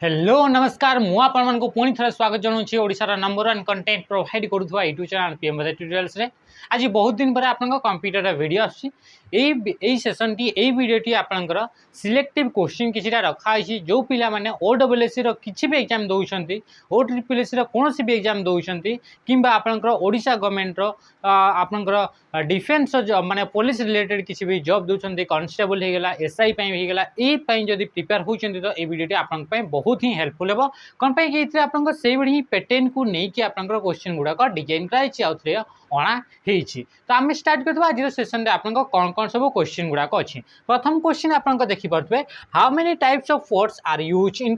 Hello नमस्कार मु आपण को पुणी थे स्वागत जनाऊँ ओडिशार नंबर 1 कंटेंट प्रोवाइड करुवा YouTube channel PM Bajaj tutorials रे। आज बहुत दिन पर आपन कंप्यूटर वीडियो आसी सेसन टी वीडियोटी आपंकर सिलेक्टिव क्वेश्चन किसी रखाई जो पिला माने ओडब्ल्यूएससी रो किसी भी एग्जाम दौरान ओट्रिपलएससी रो कौन भी एग्जाम दौरान कि आपंकर ओडिशा गवर्नमेंट रो आपंकर डिफेन्स माने पुलिस रिलेटेड किसी भी जॉब दौरान कांस्टेबल होगा एसआई होगा यही जब प्रिपेयर होती तो ये वीडियो आपण बहुत ही हेल्पफुल हे कौन कि आप ही पैटर्न को लेकिन आप क्वेश्चन गुड़ाक डिजाइन कराई आउे अणा तो आम स्टार्ट करवा आज सेसन में आप कौन कौन सब क्वेश्चन गुड़ाक अच्छी। प्रथम क्वेश्चन आप देखिपे how many types of words are use in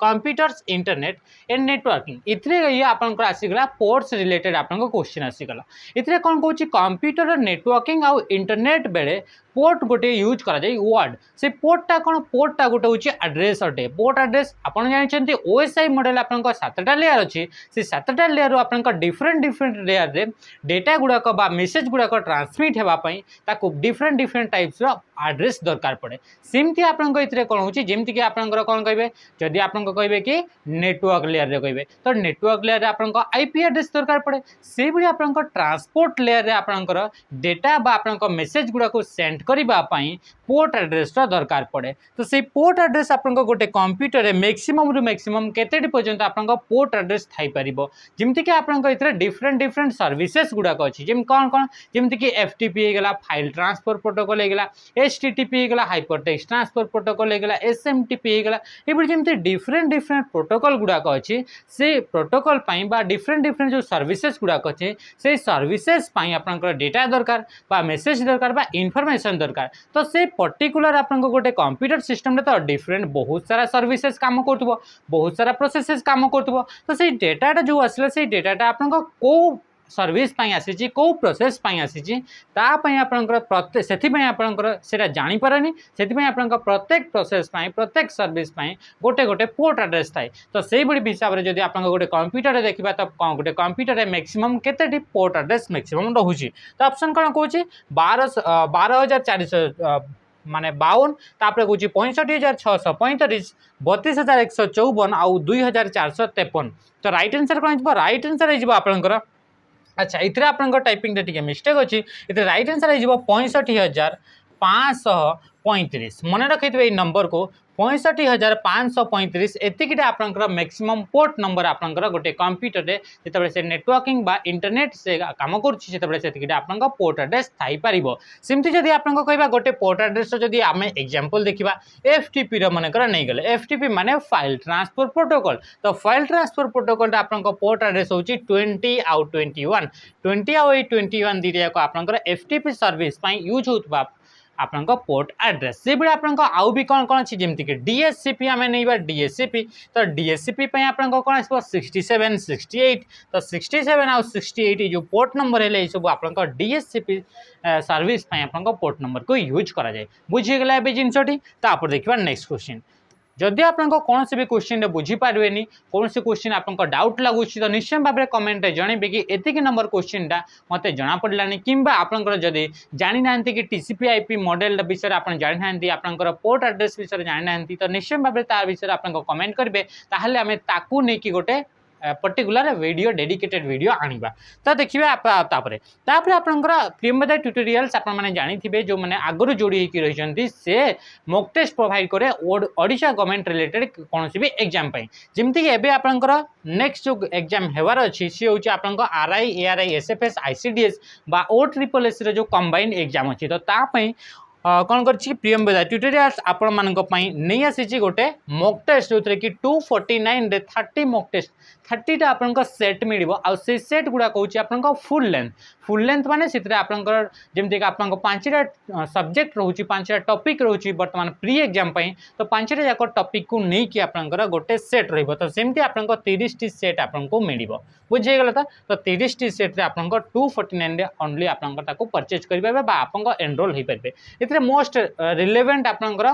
computers internet and networking ये आपंकर आसीगला पोर्ट्स रिलेटेड आप क्वेश्चन आसीगला इतने कौन कौन कंप्यूटर नेटवर्किंग आउ इंटरनेट बेले पोर्ट गोटे यूज करा जाए वर्ड से पोर्टा कौन पोर्टा गोटे हूँ एड्रेस अटे पोर्ट एड्रेस आपड़ जानते ओएसआई मॉडल आप सातटा लेयर अच्छी से सातटा लेयर आप डिफरेंट लेयर रे डेटा गुड़ाक मेसेज गुड़ाक ट्रांसमिट होगापाई डिफरेंट डिफरेंट टाइप्स एड्रेस दरकार पड़े सेमती आपको ये कौन होती जमीक आपंकर कौन कहे जदि आप कहे कि नेटवर्क लेयर रे कहे तो नेटवर्क लेयर आप आईपी एड्रेस दरकार पड़े से भाई आप ट्रांसपोर्ट लेयर रे आपंकर डेटा आप मेसेज गुड़ाक सेंड करने पोर्ट एड्रेस दरकार पड़े तो से पोर्ट एड्रेस आप गोटे कंप्यूटर मैक्सिमम रु मैक्सिमम केते पर्यंत आप पोर्ट एड्रेस थी पार जमीक आप डिफरेंट डिफरेंट सर्विसेस गुड़ाक अच्छी जमी कौन कौन जमीक एफटीपी होगा फाइल ट्रांसफर प्रोटोकॉल होगा एचटीटीपी होगा हाइपरटेक्स्ट ट्रांसफर प्रोटोकॉल होगा एसएमटीपी होगा ये जमी डिफरेंट डिफरेंट प्रोटोकॉल गुड़ाक अच्छी से प्रोटोकॉल डिफरेंट डिफरेंट जो सर्विसेस गुड़ाक अच्छे से सर्विसेस आपंकर डेटा दरकार मेसेज दरकार इनफॉरमेशन दरकार तो से पर्टिकुलर आप गोटे कंप्यूटर सिस्टम रे तो डिफरेंट बहुत सारा सर्विसेस काम करथबो बहुत सारा प्रोसेसेस काम करथबो तो से डेटाटा जो आसला से डेटाटा आपन को सर्विस आसी कौ प्रोसेस आसी आपंकर प्रत्येक से आपंकर जानी पारे से प्रत्येक प्रोसेस प्रत्येक सर्विस गोटे गोटे पोर्ट एड्रेस थाए तो से भाई हिसाब से जब आप गोटे कंप्यूटर देखा तो गोटे कंप्यूटर मैक्सिमम केते पोर्ट एड्रेस मैक्सिमम रोचे तो ऑप्शन कौन कौन 12,400 माने 52 तापर कौच 65,635 32,154 आउ 2,453 तो राइट आंसर कौन राइट आंसर हो आपंकर अच्छा इतने आप टाइपिंग टे मिस्टेक अच्छी इतने राइट आंसर हो 65,535 मन रखिए नंबर को 65,535 एतिकटा आपंकर मैक्सिमम पोर्ट नंबर आपंकर गोटे कंप्यूटर रे जिते से नेटवर्किंग बा इंटरनेट से काम करुँचे आप पोर्ट एड्रेस थी पार सेमती जब आप कह गोटे पोर्ट एड्रेस जब आम एग्जांपल देखा एफटीपी मनकर नहीं गले एफटीपी माने फाइल ट्रांसफर प्रोटोकॉल तो फाइल ट्रांसफर प्रोटोकॉल आप पोर्ट एड्रेस हूँ 20 आउ 21 20 आउ 21 दी जाक आप एफटीपी सर्विस यूज होता आपन पोर्ट एड्रेस से भी आपन आउ भी कौन कौन अच्छी जमीक डीएससीपी आम नहीं डीएससीपी तो डीएससीपी आपन कौन आस 67 68 तो 67 आउ 68 जो पोर्ट नंबर है सब आप डीएससीपी सर्विस आपन पोर्ट नंबर को यूज करा जाए बुझीगला जिनसटी तो देखा नेक्स्ट क्वेश्चन जदि आप कौन भी क्वेश्चन बुझीपारे कौन से क्वेश्चन आप डाउट लगुच तो निश्चय भाव में कमेंट जनइबे कि एतिक नंबर क्वेश्चन टा मत जना पड़ानी कि आपंकर जदि जानी ना कि टीसीपी आईपी मॉडल विषय आप जानी ना आपंकर पोर्ट एड्रेस विषय जानी ना तो निश्चय भाव में तार विषय आप कमेंट करेंगे ताहले आम ताकू नहीं गोटे पर्टिकुलर वीडियो डेडिकेटेड वीडियो आनिबा तो देखिए आपरे आपंकर पीएम बजाज ट्यूटोरियल्स आप जानी जो मैंने आगु जोड़ी रही से मॉक टेस्ट प्रोवाइड करे ओडिशा गवर्नमेंट रिलेटेड कौन भी एग्जाम जमीक एवं आपंकर नेक्स्ट जो एग्जाम होवार अच्छी सी हूँ आप आरआई एआरआई एसएफएस आईसीडीएस बा ओट्रिपलएससी जो कंबाइंड एग्जाम अच्छी तो कौन कर पीएम बजाज ट्यूटोरियल्स आपण नहीं आसी गोटे मॉक टेस्ट जो कि 249 रे 30 मॉक टेस्ट 30टा आपन सेट मिल से सेट गुड़ाक हूँ फुल लेंथ माने से आपंकर जमीक आप 5टा सब्जेक्ट रोचे 5टा टॉपिक रोचे बर्तमान प्री एग्जाम तो 5टा जाक टॉपिक को लेकिन आपंकर गोटे सेट रही सेमती आप 30 टी सेट आपको मिल बुझीगला तो 30 टी सेट आप 249 रे ओनली आप परचेज करेंगे आप एनरोल हो पारे ये मोस्ट रिलेवेंट आपंकर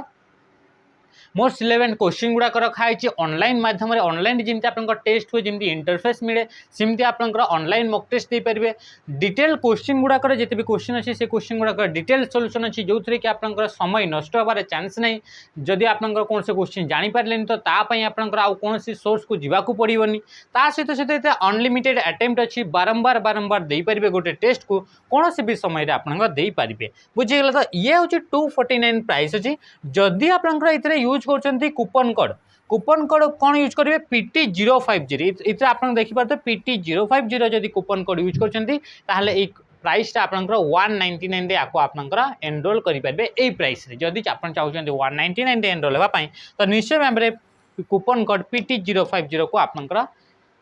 मोस्ट रिलेवेंट क्वेश्चन गुड़ाक रखाई ऑनलाइन माध्यम ऑनलाइन जमी आप टेस्ट हुए जमी इंटरफेस मिले सेमती आप ऑनलाइन मॉक टेस्ट दे पारे डिटेल क्वेश्चन गुड़ाक जिते भी क्वेश्चन अच्छे से क्वेश्चन गुड़ाक डिटेल सॉल्यूशन अच्छी जो थी कि आप समय नष्ट होबार चांस नहीं जदि आप कौन से क्वेश्चन जानीपारे तो तापाई आप कौन सोर्स को जावाक पड़ोनी ता सहित सहित अनलिमिटेड अटेम्प्ट अच्छी बारंबार बारंबार दे पारे गोटे टेस्ट को कौन से भी समय आप पारे बुझीगला तो ये हूँ 249 प्राइस अच्छी जदि आप यूज कर कूपन कोड कौन यूज करेंगे PT050 इतने आप देखिए PT050 जदि कूपन कोड यूज कर प्राइसटा आप 199 आपको आप एनरोल करेंगे यही प्राइस जदि आप चाहते 199 एनरोल होगापाई तो निश्चय भाव में कूपन कोड PT050 को आप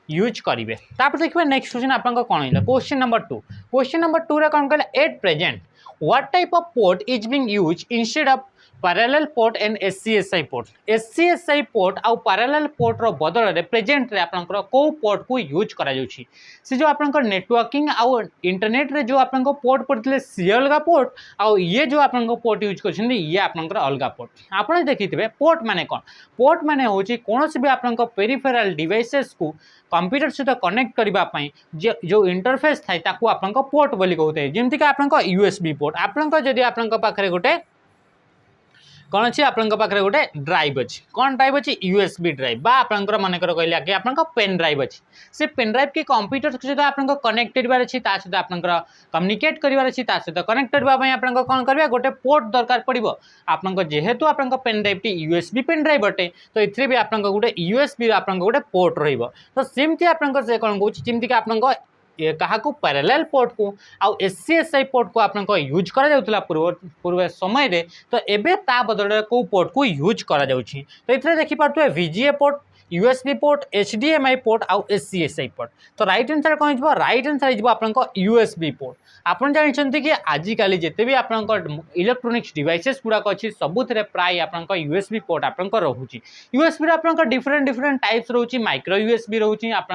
यूज करेंगे। तापर देखिए नेक्स्ट क्वेश्चन आप कौन है क्वेश्चन नंबर 2 कौन कहला at present what type of port is being used instead of parallel port and SCSI port SCSI port आउ पैरेलल पोर्ट रो बदल रे प्रेजेंट रे आपनकर को पोर्ट को यूज करा जाउछि से जो आपनकर नेटवर्किंग आउ इंटरनेट रे जो आपनकर पोर्ट पड़थिले सी अलगा पोर्ट आउ ये जो आपनकर पोर्ट यूज करछन ये आपनकर अलगा पोर्ट आपण देखिथिबे पोर्ट माने कोन पोर्ट माने होछि कोनोसी भी आपनकर पेरिफेरल डिवाइसेस को कंप्यूटर सहित कनेक्ट करने जो इंटरफेस थाए ताकू आपनकर पोर्ट बोली कहते जमती कि आपनकर USB पोर्ट आपनकर जदि आपनकर पाखरे गोटे कौन अच्छी आपरे गोटे ड्राइव अच्छी कौन ड्राइव अच्छी USB ड्राइव बा आपंकर मनकर कहले आगे आप पेन ड्राइव अच्छी से पेन ड्राइव के कंप्यूटर सहित आप कनेक्ट करार अच्छी सहित आप कम्युनिकेट करार अच्छी सहित कनेक्ट करने आप कौन करेंगे गोटे पोर्ट दरकार पड़ो आप जेहेतु आप पेन ड्राइव टी USB पेन ड्राइव अटे तो ये भी आप गोटे USB आप गोटे पोर्ट रही सेमती आप कौन कौन जमीक आप क्या पैरेलल पोर्ट को आउ SCSI पोर्ट को आप यूज करा पूर्व समय रे तो एबे ता बदल को पोर्ट को यूज करा जाउछि तो इतने देखि पार्थ VGA port USB port HDMI port आउ SCSI पोर्ट तो राइट आंसर कौन हो राइट आंसर हो आप USB पोर्ट आपन जानते कि आजिकल जिते भी आप इलेक्ट्रोनिक्स डिवाइसेस गुड़ाक अच्छी सबुथ प्राय आप USB पोर्ट आप रोचे USB आप डिफरेंट डिफरेंट टाइप्स रोचे माइक्रो USB रोचे आप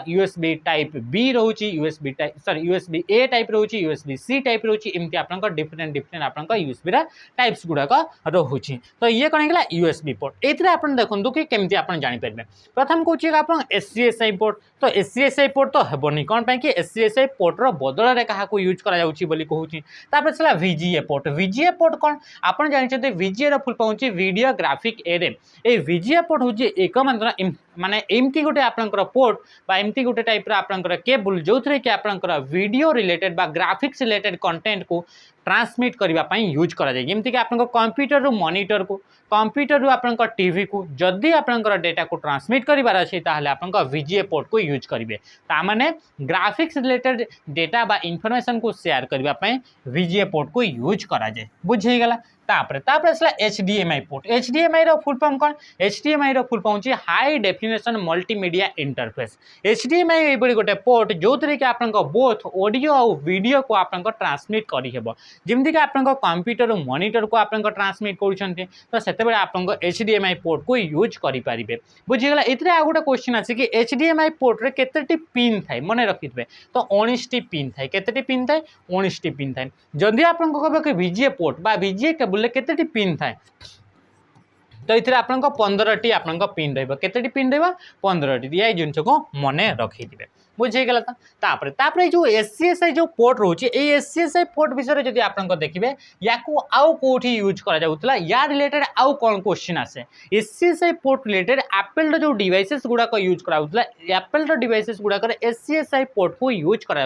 USB टाइप B रोचे USB type sorry USB A type रोचे USB C टाइप रोचे एमती आप डिफरेंट डिफरेंट आप USB टाइप्स गुड़ाक रोचे तो ये कौन है USB पोर्ट ये आप देखो कि केमती आप जानीपारे प्रथम कौन आप SCSI पोर्ट तो SCSI पोर्ट तो हेबनी कौन कि SCSI पोर्ट रो बदल रे कहा को यूज करा जाउछि बोली कहूछि तापर चला VGA पोर्ट कौन आपण जानते VGA रो फुल फॉर्म होछि वीडियो ग्राफिक एरे ए VGA पोर्ट होछि एक मात्र माने एमती गोटे आपनकर पोर्ट बा एमती गोटे टाइप रो आपनकर केबल जो थरे कि आपनकर वीडियो रिलेटेड बा ग्राफिक्स रिलेटेड कंटेंट को ट्रांसमिट करने यूज करा जाए जमीक आप कंप्यूटर रु मॉनिटर को कंप्यूटर रु आपनकर टीवी को जदि आपनकर डेटा को ट्रांसमिट करार अच्छे ताहले आपनकर VGA पोर्ट को यूज करेंगे तामाने ग्राफिक्स रिलेटेड डेटा बा इनफॉरमेशन को शेयर करने VGA पोर्ट को यूज करा जाए बुझीगला तापर असला HDMI पोर्ट HDMI रो फुल फॉर्म कौन HDMI रो फुल फॉर्म होची high definition multimedia interface HDMI एबडी गोटे पोर्ट जो थरे कि आपनका बोथ ऑडियो और वीडियो को आपनका ट्रांसमिट करी हेबो जेमति कि आपनका कंप्यूटर और मॉनिटर को आपनका ट्रांसमिट करूछन्ते तो सेते बेले आपनका HDMI पोर्ट को यूज करि पारिबे बुझिगला इतरे आ गोटे क्वेश्चन अछि कि HDMI पोर्ट रे केतेटी पिन थाय मने रखिथबे तो 19 टी पिन थाय केतेटी पिन थाय 19 टी पिन थाय जदि आपनका कहबे कि VGA पोर्ट बा VGA केबल केतेटी पिन थाय तो ये आपन 15टी आपन पिन रही पिन रहा 15टी ये जिन को मन रखिथे बुझीगला तापर जो SCSI जो पोर्ट रोचे ये SCSI पोर्ट विषय जब आप देखिए या आउ कौटी यूज करा या रिलेटेड आउ कौन क्वेश्चन आसे SCSI पोर्ट रिलेटेड एप्पल जो डिवाइसेस गुड़ाक यूज करा एप्पल डिवाइसेस गुड़ाक SCSI पोर्ट को यूज करा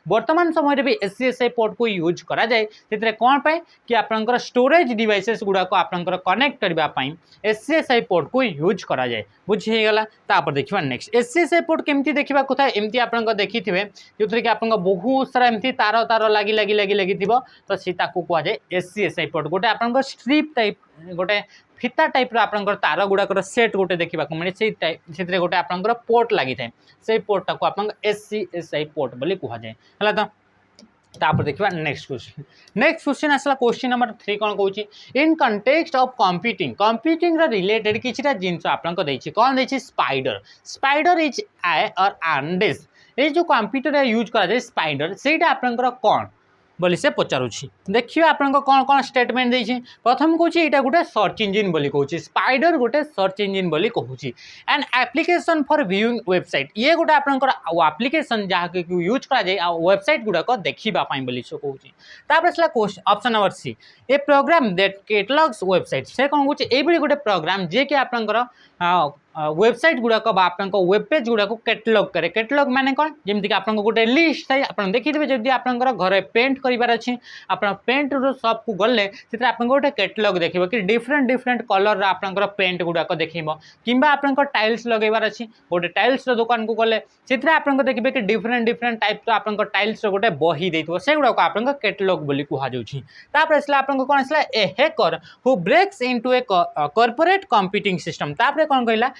वर्तमान समय भी SCSI पोर्ट को यूज करा जाए से कौन पाए कि आपनकर स्टोरेज डिवाइसेस गुड़ाक आपनकर कनेक्ट करने SCSI पोर्ट को यूज करा जाए बुझीगला तापर देखिबा नेक्स्ट SCSI पोर्ट केमती देखिबा कथा एमती आपन देखिथिबे जोथरे कि आपन बहुत सारा एमती तार तार लागी लागी लागी लागी थिबो तो सी ताकू कहा जाए SCSI पोर्ट गोटे आपन स्ट्रिप टाइप गोटे फिता टाइप रो आपन तार गुड़ाकर सेट गोटे देखा मिले से गोटे आपन पोर्ट लगी थाए से पोर्टा को आपन SCSI पोर्ट बोली कहा जाए हला तो तापर देखिबा नेक्स्ट क्वेश्चन आसला क्वेश्चन नंबर 3 कौन कहूँ in context of computing related किछटा जिनस आपन देछि कौन देछि स्पाइडर इज आई और आर्नडेस ये जो कंप्यूटर यूज करा जाए स्पाइडर सेटा आपन कौन बोली से पचारुछि देखिए आपन कौन कौन स्टेटमेंट देछि प्रथम कहूँ यहाँ गोटे सर्च इंजिन बोली कहूँ स्पाइडर गोटे सर्च इंजिन बोली कहूँ and application for viewing website ये गोटे आपंकर एप्लिकेशन जहाँ यूज करा वेबसाइट गुड़ाक देखापी बोली से कहूँ option number C a program that catalogues website से कौन कहूँ ये गोटे प्रोग्राम जे कि आपंकर वेबसाइट गुड़ाक वेब पेज गुड़ाक कैटलॉग करे कैटलॉग माने कौन जमीक आप गोटे लिस्ट थाई आप देखिए जब आपंकर घर पेंट करार अच्छी आप पेंट शॉप को गले से आप गोटे कैटलॉग देखिए कि डिफरेंट डिफरेंट कलर आपंकर पेंट गुड़ाक देखो कि आपंकर टाइल्स लगेबार अच्छी गोटे टाइल्स दुकान को गले से आप देखिए कि डिफरेंट डिफरेंट टाइप आप टाइल्स गोटे बही देते से गुड़ाक आप कैटलॉग बोली कहुच्छे आसला आप कौन आसला a hacker who breaks into a corporate computing system तापर कौन कहला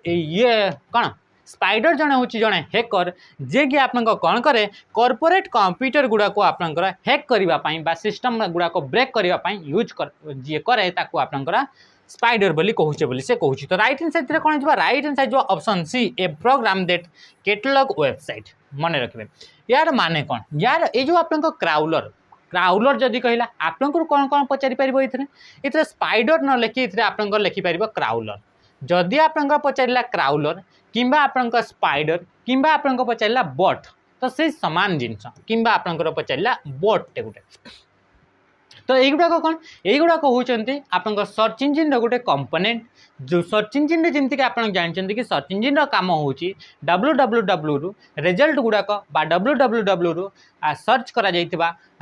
ये कौन स्पाइडर जड़े हूँ जड़े हैकर जे कि आप कौन करे कॉर्पोरेट कंप्यूटर गुड़ाक आपंकर हैक करने सिस्टम गुड़ाक ब्रेक करने यूज कर जी करे आपंकर स्पाइडर बोली कहूचे बोली से कहूँ तो राइट हैंड साइड कौन हो राइट हैंड साइड जो option C a program that catalogue website मन रखिए यार माने कौन यार ये जो आप क्राउलर क्राउलर जदि कहला आपंकर कौन कौन पचारि पारिबो इथरे स्पाइडर न लिखि इथरे आपंकर लिखि पारिबो क्राउलर जदि आपंकर पचारिला क्राउलर किंबा आपंकर स्पाइडर किंबा आपंकर पचारिला बट तो से समान जिनस किंबा आपंकर पचारिला बट टे गुटे तो युवाक कौन युवाक होती आप सर्च इंजिन गोटे कंपोनेंट जो सर्च इंजिन जमीक आप जानते कि सर्च इंजिन काम हो www रु रिजल्ट गुड़ाक www रु सर्च करा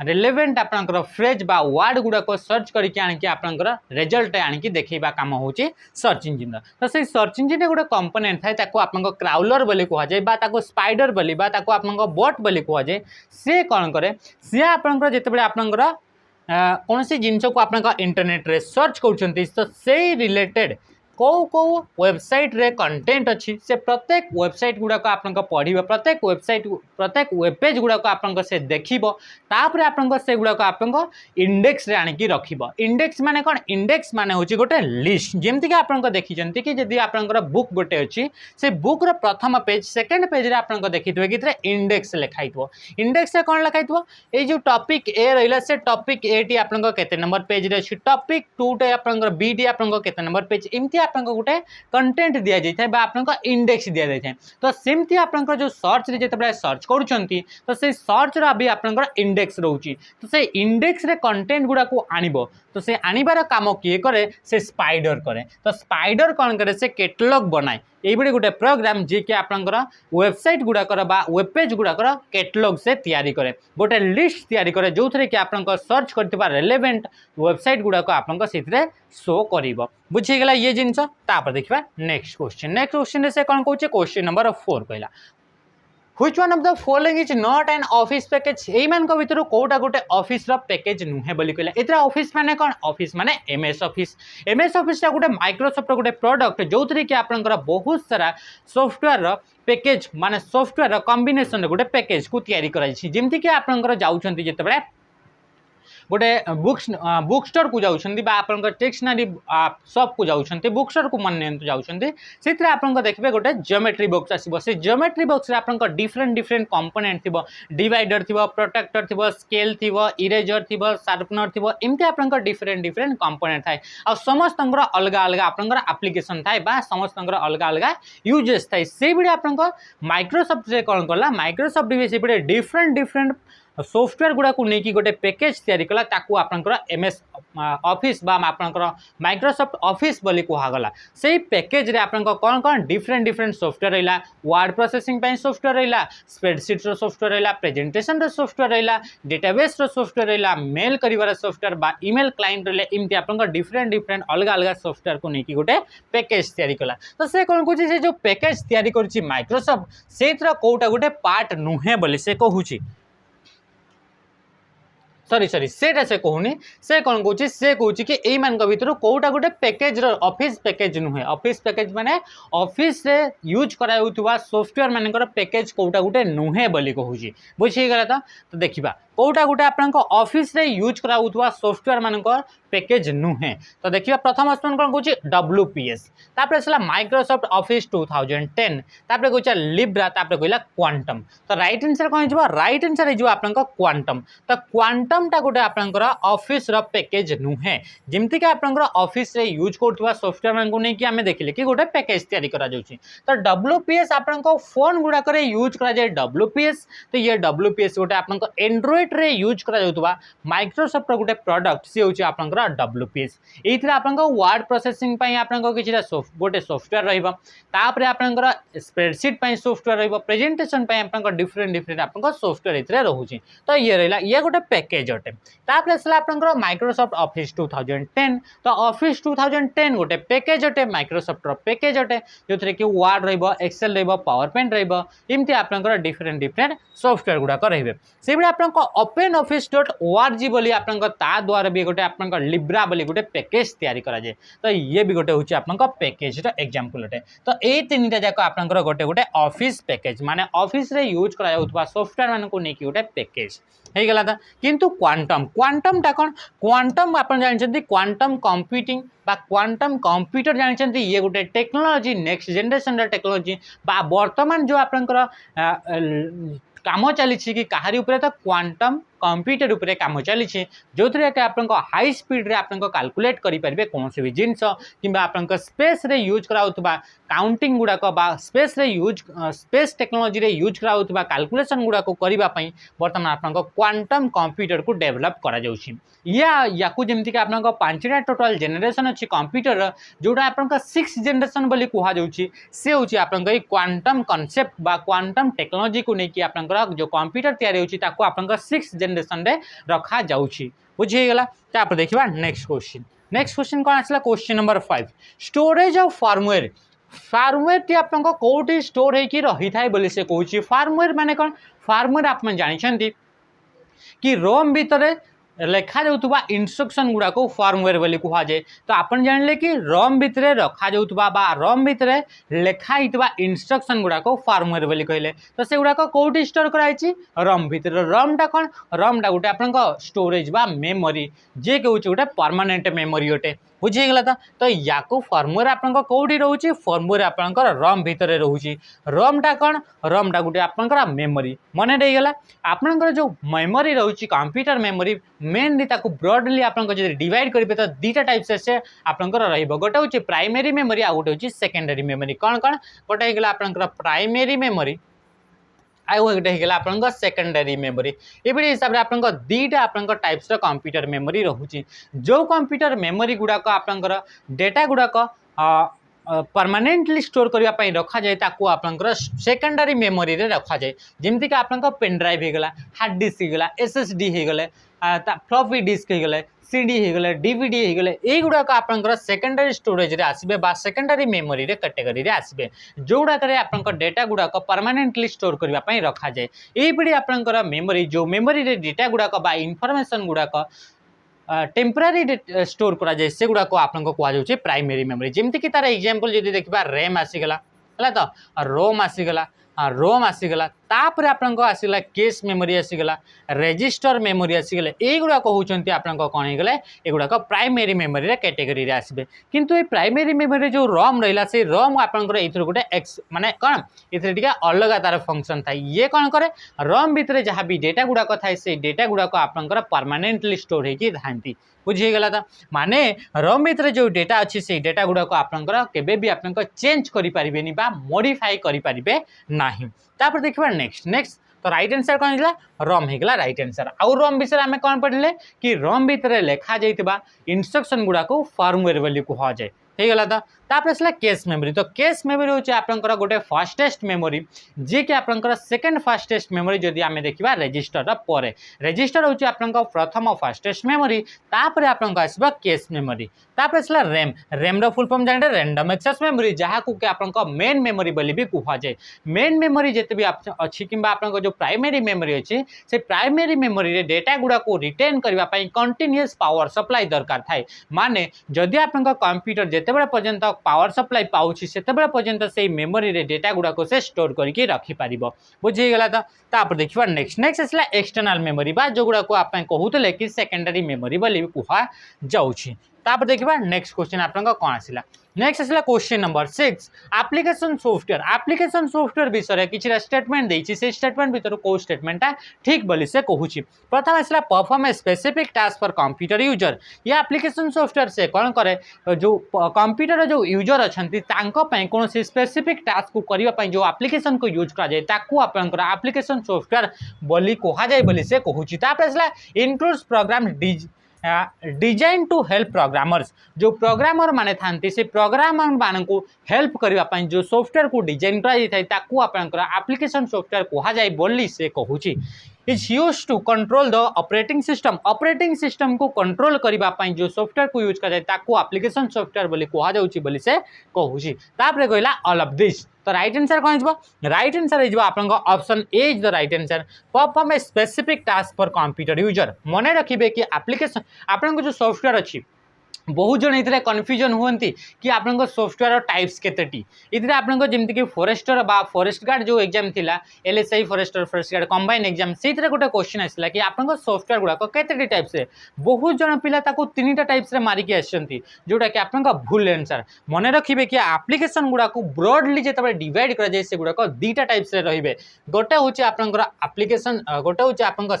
रिलेवेंट आपंकर फ्रेज बा वर्ड गुड़ाक सर्च करके आणिकी आपंकर रिजल्ट आणिकी देखा काम हो सर्च इंजिन तो से सर्च इंजिन गोटे कंपोनेंट थाए आप क्राउलर बोली कहुए स्पाइडर बोली आप बट बोली कहुए सी कौन करे सी आपंकर जितेबाला आपंकर कौन सी जिनस को आप इंटरनेट रे सर्च कर तो से रिलेटेड कौ कौ वेबसाइट रे कंटेंट अच्छी से प्रत्येक वेबसाइट गुड़ाक आप पढ़े प्रत्येक वेबसाइट प्रत्येक वेब पेज गुड़ाक आप से देखो तापर आप से गुड़ाक आप इंडेक्स रे आणिकी रखिबो इंडेक्स माने कौन इंडेक्स माने होची गोटे लिस्ट जमती कि आप देखी कि जदि आपंकर बुक गोटे अच्छी से बुक रो प्रथम पेज सेकेंड पेज रे आप देखिए कि इंडेक्स लिखाई इंडेक्स रे कौन लिखाई ये जो टॉपिक ए रहा से टॉपिक ए टी आप केते नंबर पेज रे अच्छी टॉपिक 2 टे आप बी टी आप केते नंबर पेज एमती आपको गोटे कंटेंट दि जाए आप इंडेक्स दि जाए तो सेमती आप जो सर्च रे जिते सर्च करुँच तो से सर्च भी आप इंडेक्स रोचे तो से इंडेक्स रे कंटेंट गुड़ा को आणब तो से आणबार काम किए करे से स्पाइडर करे तो स्पाइडर कौन करे से कैटलॉग बनाए ये गोटे प्रोग्राम जी कि आपंकर वेबसाइट गुड़ाकर वेब पेज गुड़ाकर कैटलॉग से तैयारी करे गोटे लिस्ट तैयारी करे जो थे कि आप सर्च करथिबा रेलेवेंट वेबसाइट गुड़ाक आप शो कर बुझीगला ये जिनस देखा नेक्स्ट क्वेश्चन से कौन कहूँ क्वेश्चन नंबर 4 कहला Which one of the following is not an office package यही मान भितर कौटा गोटे ऑफिस पैकेज नुहे बोली कहला इधर ऑफिस माने कौन ऑफिस माने एमएस ऑफिस गोटे माइक्रोसॉफ्ट गोटे प्रोडक्ट जो थे कि आपंकर बहुत सारा सॉफ्टवेयर पैकेज माने सॉफ्टवेयर कॉम्बिनेशन गोटे पैकेज को तैयारी कराई जमती कि आपंकर जाउछंती जेतेबेले गोटे बुक स्टोर को जाऊँगी टेक्शनरी शॉप को जाऊँगी बुक स्टोर को मन जाऊँगी से आप देखिए गोटे जियोमेट्री बॉक्स आसो से जियोमेट्री बॉक्स आप डिफरेंट डिफरेंट कंपोनेंट थी डिवाइडर थी प्रोटेक्टर थी स्केल थी इरेजर थी शार्पनर थी एमती आप डिफरेंट डिफरेंट कंपोनेंट थाए आ समस्त अलग अलग आप एप्लिकेशन थाए समस्त अलग अलग यूजेस थाए से भी आप माइक्रोसॉफ्ट से कौन कला माइक्रोसॉफ्ट भी से डिफरेंट डिफरेंट सॉफ्टवेयर गुड़ा को लेकिन गोटे पैकेज तैयारी कला ताकू आपंकर एमएस ऑफिस बा आपंकर माइक्रोसॉफ्ट ऑफिस बोली कहगला से पैकेज रे आपंकर कौन कौन डिफरेंट डिफरेंट सॉफ्टवेयर रहा वर्ड प्रोसेसिंग सॉफ्टवेयर रहा स्प्रेडशीट सॉफ्टवेयर रहा प्रेजेंटेशन सॉफ्टवेयर रहा डेटाबेस सॉफ्टवेयर रहा मेल कर सॉफ्टवेयर बा ईमेल क्लाइंट रहा एमती आपंकर डिफरेंट डिफरेंट अलग अलग सॉफ्टवेयर को लेकिन गोटे पैकेज तैयारी कला तो से कौन कहूँ से जो पैकेज तैयारी कर माइक्रोसॉफ्ट से कौटा गोटे पार्ट नुहे बोली से कहूँ सॉरी सेटा से कहूनी से कौन कौन से कौन कि यही मान भर कौटा गोटे पैकेज ऑफिस पैकेज नुहे ऑफिस पैकेज माने ऑफिस रे यूज करा सॉफ्टवेयर मानकर पैकेज कौटा गोटे नुहे बोली कहूँ बुझीगला तो देखा कौटा गोटे आप ऑफिस रे यूज करा सॉफ्टवेयर मानकर पैकेज नुहे तो देखिए प्रथम ऑप्शन कौन कौन WPS तापर माइक्रोसॉफ्ट ऑफिस 2010 तापर कौन लिब्रा तापर कहला क्वांटम तो राइट आंसर कौन हो राइट आंसर हो क्वांटम तो क्वांटम टा गोटे आपंकर ऑफिस रो पैकेज नुहे जमती कि आपंकर ऑफिस रे यूज करथुवा सॉफ्टवेयर मान को नहीं आमे देखिले कि गोटे पैकेज तैयारी करा जाउची तो WPS आपंकर फोन गुडा करे यूज करा जाय WPS तो ये WPS गोटे आपंकर एंड्रॉइड रे यूज करा जाउतबा माइक्रोसॉफ्ट रो गोटे प्रोडक्ट से होची आपंकर WPS एथिरे आपंकर वर्ड प्रोसेसिंग पई आपंकर किछिरा गोटे सॉफ्टवेयर रहइबा तापरे आपंकर स्प्रेडशीट पई सॉफ्टवेयर रहइबा प्रेजेंटेशन पई आपंकर डिफरेंट आपंकर सॉफ्टवेयर एथिरे रहउची तो ये रहला ये गोटे पैकेज अटे तापर असला आपंकर माइक्रोसॉफ्ट ऑफिस 2010 तो ऑफिस 2010 गोटे पैकेज अटे माइक्रोसॉफ्ट रो पैकेज अटे जोथरे कि वर्ड रहइबा एक्सेल रहइबा पावर पॉइंट रहइबा एमती आपंकर डिफरेंट सॉफ्टवेयर गुडा रहिबे से बडे आपंकर openoffice.org बोली आपंकर ता द्वारा भी गोटे आपंकर लिब्रा बोली गोटे पैकेज तैयारी करा जाय तो ये भी गोटे होची आपंकर पैकेज रो एग्जांपल अटे तो ए तीनटा जाक आपंकर गोटे गोटे ऑफिस पैकेज माने ऑफिस रे यूज करा जाउतबा सॉफ्टवेयर मान को नेकी गोटे पैकेज हे गला था किंतु क्वांटम क्वांटम टा कोन क्वांटम आपण जानछंती क्वांटम कंप्यूटिंग बा क्वांटम कंप्यूटर जानछंती ये गोटे टेक्नोलॉजी नेक्स्ट जनरेशन टेक्नोलॉजी बा वर्तमान जो आपनकर काम चली कि कहारी उपरे तो क्वांटम कंप्यूटर उपरे काम चली जो थे कि आप हाई स्पीड रे आप कैलकुलेट करेंगे कौन से भी जिनस कि आप स्पेस रे यूज कराउतबा काउंटिंग गुड़ाक स्पेस रे यूज स्पेस टेक्नोलॉजी रे यूज कराउतबा कैलकुलेशन गुड़ाक करने बर्तमान आप क्वांटम कंप्यूटर को डेवलप करा जाउछि या जमीक आप पांचटा टोटाल जेनेरेशन अच्छी कंप्यूटर जोटा आप 6th जनरेशन बोली कह जाउछि से होछि आपनका क्वांटम कॉन्सेप्ट बा क्वांटम टेक्नोलॉजी को लेकिन आपनका जो कंप्यूटर तैयारी होछि ताको आपनका 6th जनरेशन रे रखा जाउछि बुझिगला तापर देखिबा नेक्स्ट क्वेश्चन कौन आसला question number 5 storage of firmware firmware टी आपनका कोठी स्टोर है कि रही थाए बोली से कहूछि फार्मवेयर माने कोन फार्मवेयर आप जानिछंती कि रोम भीतर लेखा जाउतबा इंस्ट्रक्शन गुड़ा को फार्मवेयर बोली कह जाए तो आपन जानले कि रोम भितर रखा जाउतबा बा रोम भितर लेखा हितबा इंस्ट्रक्शन गुड़ा को फार्मवेयर बोली कहले तो से गुड़ा को कोठी स्टोर कराइछि रोम भितर रोमटा कोन रोमटा गोटे आपन स्टोरेज बा मेमोरी जे कहूछि गोटे परमानेंट मेमोरी अटे बुझीगला तो या फार्मवेयर आप कौटी रोचे फार्मवेयर आप रोम भितर रोचे रोमटा कौन रोमटा गोटे आप मेमोरी मन रहीगला आपंकर जो मेमोरी रोचे कंप्यूटर मेमोरी मेनली ब्रॉडली आप डिवाइड करेंगे तो दुटा टाइप से आपंकर रोटे हूँ प्राइमरी मेमोरी आ गोटे हूँ सेकेंडरी मेमोरी कौन कौन गोटे होगा आपंकर प्राइमरी मेमोरी आउ गोटे होगा आप सेकेंडरी मेमोरी ये हिसाब से आप दुईटा आप टाइप्स कंप्यूटर मेमोरी रोचे जो कंप्यूटर मेमोरी गुड़ाक आपंकर डेटा गुड़ाक परमानेंटली स्टोर करने रखा जाए आपंकर सेकेंडरी मेमोरी रे रखा जाए जमीक आप पेन ड्राइव होगा हार्ड डिस्क होगा SSD होगले फ्लॉपी डिस्क होगले CD होगले DVD होगले युड़ाक आपंकर सेकेंडरी स्टोरेज रे आसबे बा सेकेंडरी मेमोरी रे कैटेगरी रे आसबे जोड़ाक आपंकर डेटा गुड़ाक परमानेंटली स्टोर करने रखा जाए ये आपंकर मेमोरी जो मेमोरी रे डेटा गुड़ाक बा इनफॉरमेशन गुड़ाक टेम्परारी स्टोर करा जाए से गुड़ाक आपको कहुच्छे प्राइमरी मेमोरी जमीक तार एग्जांपल जब देखा रैम आसीगला है तो रोम आसीगला रोम आसीगला तापर आपको आसगला केस मेमोरी आसीगला रेजिस्टर मेमोरी आसीगला युड़ाक होती आप कौन होगले युड़ाक प्राइमरी मेमोरी रे कैटेगरी रे आसबे किंतु ये प्राइमरी मेमोरी जो रम रहा से रम आपंकर ये गोटे एक्स माने कौन ये अलग तार फंक्शन था ये कौन करे रम भितर जहाँ भी डेटा गुड़ाक थाए से डेटा गुड़ाक आपंकर परमानेंटली स्टोर होगी थांती बुझीगला तो माने रम भितर जो डेटा अच्छी से डेटा गुड़ाक आपंकर केबे भी आप चेंज करें मॉडिफाई करें ना तापर देखा नेक्स्ट तो राइट आंसर कौन है रम होगा राइट आंसर आउ रम विषय आम कौन पढ़ले कि रम भितर लेखा जाइतबा इंस्ट्रक्शन गुड़ा को फार्मवेयर बोली कह जाए होगला तापर आसला कैश मेमोरी। तो कैश मेमोरी होचे आपनकर गोटे फास्टेस्ट मेमोरी जे कि आपनकर सेकंड फास्टेस्ट मेमोरी जदि आमे देखिबा रजिस्टर परे। रजिस्टर होचे आपनकर प्रथम फास्टेस्ट मेमोरी, तापर आपनकर आसबा कैश मेमोरी। तापर आसला रैम। रैम रो फुल फॉर्म जानते रैंडम एक्सेस मेमोरी, जहाँ को कि आपनकर मेन मेमोरी बोली भी कुहा जाय। मेन मेमोरी जेते भी अछि किबा आपनकर जो प्राइमरी मेमोरी अछि से प्राइमरी मेमोरी रे डेटा गुडा को रिटेन करबा पई कंटीन्यूअस पावर सप्लाई दरकार थाए। माने जदि आपनकर कंप्यूटर जेते बेले पर्यंत पावर सप्लाई पाउछि सेते बेले पर्यंत से मेमोरी रे डेटा गुडा को से स्टोर करके रखि पारिबो। बुझि गेला त तापर देखिबा नेक्स्ट आसला एक्सटर्नल मेमोरी बा जो गुडा को आपन कहउतले कि सेकेंडरी मेमोरी बोली कुहा जाउछि। तापर देखिबा नेक्स्ट क्वेश्चन आपनका कोन आसिला। नेक्स्ट आसला question number 6 application software. Application software विषय किछि स्टेटमेंट देछि, से स्टेटमेंट भीतर को स्टेटमेंटा ठीक बोली से कहूछि। प्रथम आसला perform a specific task for computer user. ये एप्लिकेशन सॉफ्टवेयर से कोन करे जो कंप्यूटर जो यूजर अछंती तांको पई कोनोसी स्पेसिफिक टास्क को करिवा पई जो एप्लिकेशन को यूज करा जाय ताकू आपनकर एप्लिकेशन सॉफ्टवेयर बोली कोहा जाय बोली से कहूछि। तापर आसला includes program design to help programmers. जो प्रोग्रामर माने थांती से प्रोग्रामर मान को हेल्प करबा पई जो सॉफ्टवेयर को डिजाइन करा जाय ताकू आपनकर एप्लिकेशन सॉफ्टवेयर कोहा जाय बोली से कहूछि। Is use to control the operating system. Operating system को कंट्रोल करबा पई जो सॉफ्टवेयर को यूज करा जाय ताकू एप्लिकेशन सॉफ्टवेयर बोली कोहा जाउछि बोली से कहूछि। तापर कहला ऑल ऑफ दिस। तो राइट आंसर कौन हो? राइट आंसर हो आपन option A is the right answer. Perform a specific task for computer user. मन रखिबे कि एप्लिकेशन आपन जो सॉफ्टवेयर अच्छी बहुत जन ये कन्फ्यूजन हुंती कि आपन सॉफ्टवेयर टाइप्स केतेटी। इधर आपन जमती कि फॉरेस्टर बा फॉरेस्ट गार्ड जो एग्जाम थिला LSI forester forest guard combine exam से गोटे क्वेश्चन आसला कि आपन सॉफ्टवेयर गुड़ाक केतेटी टाइप्स रे। बहुत जन पिला ताको तीनटा टाइप्स रे मारिकी आछंती जोटा कि आपन भूल आंसर। मन रखिबे कि एप्लिकेशन गुड़ाक ब्रॉडली जेतबे डिवाइड करा जाय से गुड़ाक दुईटा टाइप्स रे रहिबे। गोटे होची आपन एप्लिकेशन, गोटे होची आपन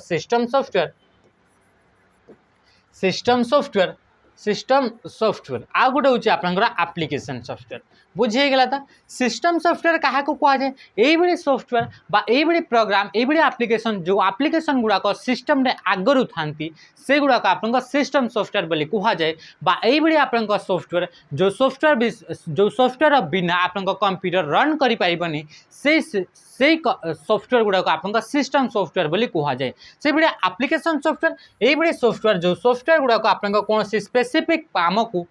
सिस्टम सॉफ्टवेयर आ गोटे हूँ आपंकर एप्लिकेशन सॉफ्टवेयर। बुझीगला तो सिस्टम सॉफ्टवेयर क्या कहुए ये सॉफ्टवेयर बा ये प्रोग्राम ये एप्लिकेशन जो एप्लिकेशन गुड़ाक सिस्टम रे आगरू थांती से गुड़ाक आपन सिस्टम सॉफ्टवेयर बोली कहुए बा ये आपन सॉफ्टवेयर जो सॉफ्टवेयर बिना आपन कंप्यूटर रन करि पारिबनी से सॉफ्टवेयर गुड़ाक आपन सिस्टम सॉफ्टवेयर बोली कहुए। से भाई एप्लिकेशन सॉफ्टवेयर ये सॉफ्टवेयर जो सॉफ्टवेयर गुड़ाक आपन कौन स्पेसिफिक काम को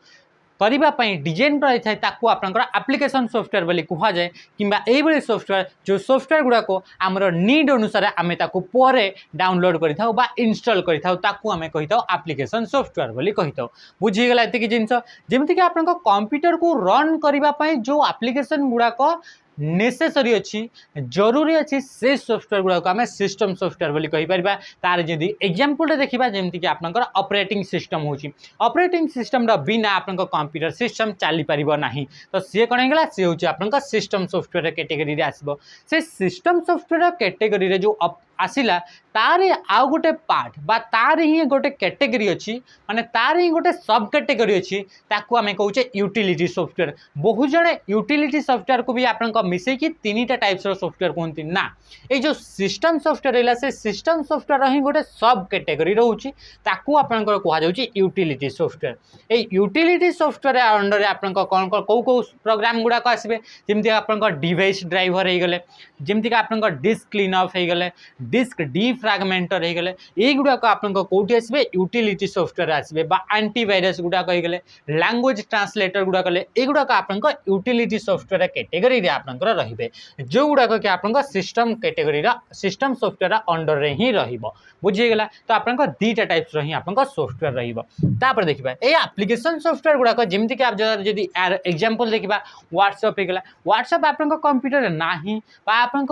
करने डिजाइन कराई ताकू आपनकर एप्लिकेशन सॉफ्टवेयर बोली कहुए किंबा ये सॉफ्टवेयर जो सॉफ्टवेयर गुड़ाक आमर नीड अनुसार आम पर डाउनलोड करिथाउ बा इंस्टॉल करिथाउ ताकू आमे कहिथाउ एप्लिकेशन सॉफ्टवेयर बोली कहिथाउ। बुझीगला एतिक जिनस जेमति कि आपन कंप्यूटर को रन करबा पई जो एप्लिकेशन गुड़ाक नेसेसरी अच्छी जरूरी अच्छी से सॉफ्टवेयर गुड़ाक आम सिस्टम सॉफ्टवेयर बोली कहि परिबा। तार जदि एग्जांपल देखिबा जेमति कि आपनकर ऑपरेटिंग सिस्टम होची ऑपरेटिंग सिस्टम रा बिना आपनकर कंप्यूटर सिस्टम चली परिबो नाही। तो सी कोन हेगला सी होची आपनकर सिस्टम सॉफ्टवेयर कैटेगरी रे आसीबो। से सिस्टम सॉफ्टवेयर कैटेगरी रे जो आसिला तारे आउ गोटे पार्ट बा तार ही गोटे कैटेगरी अच्छी माने तार ही गोटे सब कैटेगरी अच्छी ताकू आमे कहूचे यूटिलिटी सॉफ्टवेयर। बहुत जने यूटिलिटी सॉफ्टवेयर को भी आपन मिसे कि तीनटा टाइप्स रो सॉफ्टवेयर कहते ना। ये जो सिस्टम सॉफ्टवेयर है से सिस्टम सॉफ्टवेयर ही गोटे सब कैटेगरी रोची ताकू आपन कहा जाउची यूटिलिटी सॉफ्टवेयर। ए यूटिलिटी सॉफ्टवेयर अंडर आपन कौन कौ प्रोग्राम गुड़ाक आसबे जेमति आपन डिवाइस ड्राइवर हो गले जेमति आपन डिस्क क्लीन अप हो गले डिस्क डिफ्रागमेंटर हो गले ये गुड़ाक आपन कौटी आसबे यूटिलिटी सॉफ्टवेयर आसबे बा एंटीवायरस गुड़ाक हो गले लैंग्वेज ट्रांसलेटर गुड़ाक ये गुड़ाक आपन यूटिलिटी सॉफ्टवेयर कैटेगरी रे आपन रहिबे जो गुड़ाक कि आपन system category system software under रे ही रहिबो। बुझीगला तो आपन दुईटा टाइप्स रही आपन सॉफ्टवेयर रहिबो। तापर देखिबा ए एप्लिकेशन सॉफ्टवेयर गुड़ाक जेमति कि आप जदि एग्जांपल देखिबा व्हाट्सएप हेगला व्हाट्सएप आपन कंप्यूटर रे नाही बा आपन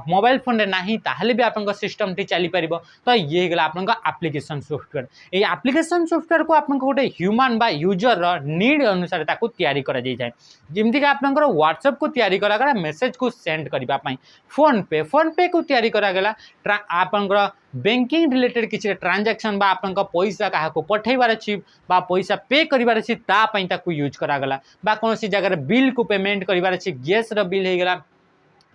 मोबाइल फोन रे नाही ताहले भी आपन सिस्टम टी चली परिबो। तो ये हेगला आपन एप्लिकेशन सॉफ्टवेयर। ए एप्लिकेशन सॉफ्टवेयर को आपन गोटे ह्यूमन बा यूजर रो नीड अनुसार ताकू तैयारी करा जाय जाय जेमति कि आपन व्हाट्सएप को तैयारी करा गला मेसेज को सेंड करबा पई फोन पे को तैयारी करा गला आपन बैंकिंग रिलेटेड किसी ट्रांजैक्शन बा आपन पैसा क्या पठेबार अच्छी बा पैसा पे करार अच्छी ताकू यूज करागला बा कौन सी जगह बिल को पेमेंट करार अच्छी गैस बिल होगा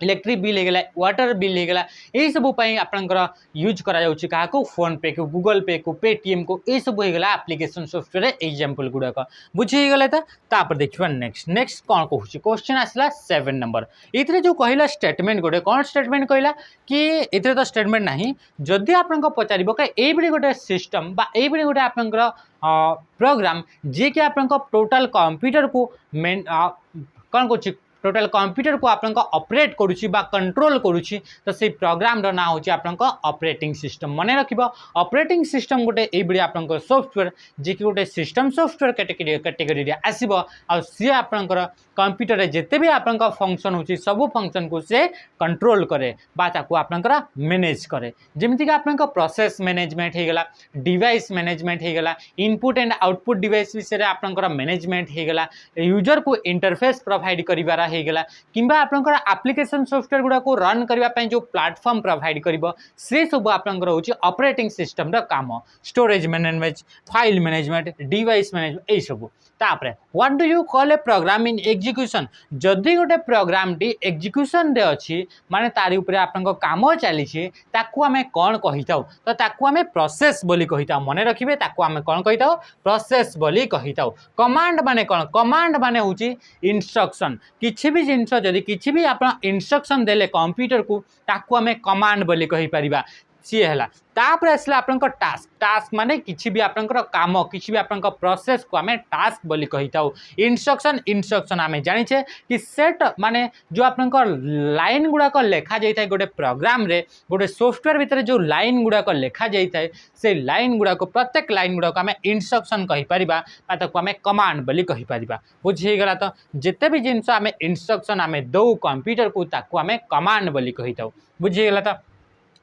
इलेक्ट्रिक बिल होगा वाटर बिल होगा यही सब आपंकर यूज करा फोन पे को गूगल पे को पेटीएम को यही सब होगा एप्लिकेशन सॉफ्टवेयर एग्जांपल गुड़ाक बुझीगला तो देखा नेक्स्ट नेक्स्ट कौन कहूँ क्वेश्चन आसला 7 नंबर ये जो कहला स्टेटमेंट गोटे कौन स्टेटमेंट कहला कि ये तो स्टेटमेंट ना जदि आप पचार ये गोटे सिस्टम ये गोटे आपंकर प्रोग्राम जी कि आप टोटाल कंप्यूटर को कौन कौन टोटाल कंप्यूटर को आप ऑपरेट करुच्ची कंट्रोल करुच्ची तो से प्रोग्राम ना हूँ आप ऑपरेटिंग सिस्टम मन रख ऑपरेटिंग सिस्टम गोटे ये आप सॉफ्टवेयर जी कि गोटे सिस्टम सॉफ्टवेयर कैटेगरी आसब आ सी आपंकर कंप्यूटर जिते भी आप फंक्शन हो सब फंक्शन को से कंट्रोल करे आपंकर मैनेज करे जमीक आप प्रोसेस मैनेजमेंट होगा डिवाइस मैनेजमेंट होगा इनपुट एंड आउटपुट डिवाइस विषय आपंकर मैनेजमेंट होगा यूजर को इंटरफेस प्रोवाइड कर होगा कि आपंकर एप्लिकेशन सॉफ्टवेयर गुड़ा को रन करने जो प्लेटफॉर्म प्रोवाइड कर से सब आपंकर हूँ ऑपरेटिंग सिस्टम काम storage management file management device management यही सब तापरे what do you call a program in execution जदि गोटे प्रोग्राम टी एग्जीक्यूशन रे अछि माने तारी ऊपर आपन काम चली ताकू आमे कौन कहिताउ तो ताकू आमे प्रोसेस बोली कहिताउ मने रखिबे ताकू आमे कौन कहिताउ प्रोसेस बोली कहिताउ कमांड माने कौन कमांड माने होची इंस्ट्रक्शन किछि भी जिंस जदि किछि भी आपन इंस्ट्रक्शन देले कंप्यूटर को ताकू आमे कमांड बोली कहि परिबा सी है तापर आसला आपन टास्क टास्क माने किछि भी आपन काम किछि भी आपन प्रोसेस को आमे टास्क बोली कहिताउ इंस्ट्रक्शन इंस्ट्रक्शन आमे जानिछे कि सेट माने जो आपन लाइन गुड़ा को लेखा जाइए गोटे प्रोग्राम रे गोटे सॉफ्टवेयर भितर जो लाइन गुड़ा को लेखा जाइए से लाइन गुड़ा को प्रत्येक लाइन गुड़ा को आमे इंस्ट्रक्शन कहि परिबा ताको आमे कमांड बोली कहि परिबा बुझी गला तो जिते भी जिंस आमे इंस्ट्रक्शन आमे दो कंप्यूटर को ताको आमे कमांड बोली कहिताउ बुझी गला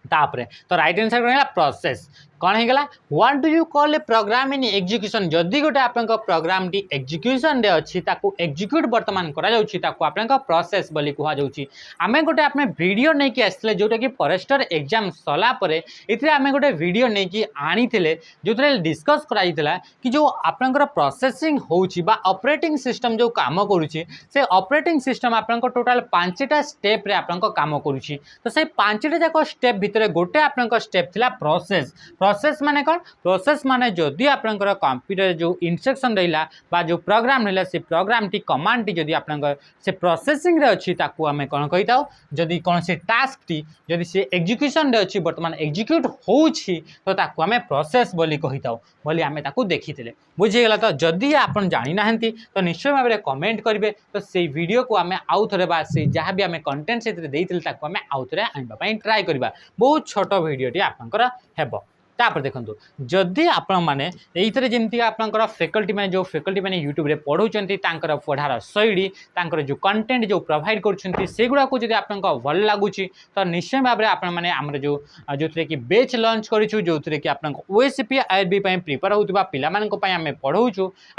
तापरे तो राइट आंसर रहला प्रोसेस कौन है what do you call a program in execution जदि गोटे आप प्रोग्राम टी एग्जीक्यूशन रे अच्छी ताकू एग्जीक्यूट वर्तमान करा जाउची ताकू आपन प्रोसेस बोली कहा जाउची आमे गोटे आपने वीडियो नै कि आसले जोटा कि फॉरेस्टर एग्जाम सला परे इतरे आमे गोटे वीडियो नै कि आनीथिले जोतरे डिस्कस कराइतला कि जो आपनकर प्रोसेसिंग होउची बा ऑपरेटिंग सिस्टम जो काम करूची से ऑपरेटिंग सिस्टम आपन टोटल 5टा स्टेप रे आपन काम करूची तो से 5टा जाक स्टेप भितरे गोटे आपन स्टेप थिला प्रोसेस प्रोसेस माने कौन प्रोसेस माने जदि आपनकर कंप्यूटर जो इंस्ट्रक्शन रहिला बा जो प्रोग्राम रहिला से प्रोग्राम टी कमांड टी जदि आपनकर से प्रोसेसिंग रे अछि ताकू आमे कोन कहिताउ जदि कोन से टास्क टी जदि से एग्जीक्यूशन रे अछि वर्तमान एग्जीक्यूट होउछि तो ताकू आमे प्रोसेस बोली कहिताउ बोली आमे ताकू देखिथिले बुझी गेला तो जदि आपन जानि नाहंती तो निश्चय भाबरे कमेंट करिवे तो से वीडियो को आमे आउ थरे बा से जहा भी आमे कंटेंट से देइथिल ताकू आमे आउ थरे आनिबा पई ट्राई करबा बहुत छोट वीडियो टी आपनकर हेबो तापर देखो जदि आपण मैंने ये जमी आपंकर फैकल्टी मैंने जो फैकल्टी मैंने यूट्यूब रे पढ़ाऊँच पढ़ार शैली जो कंटेंट जो प्रोवाइड करुँचा को जब आपको भल लगुच तो निश्चय भाव में आपने आम जो कि बैच लॉन्च करूँ जो कि आप ओएसपी आईआरबी प्रिपेयर होता पाने पढ़ाऊँ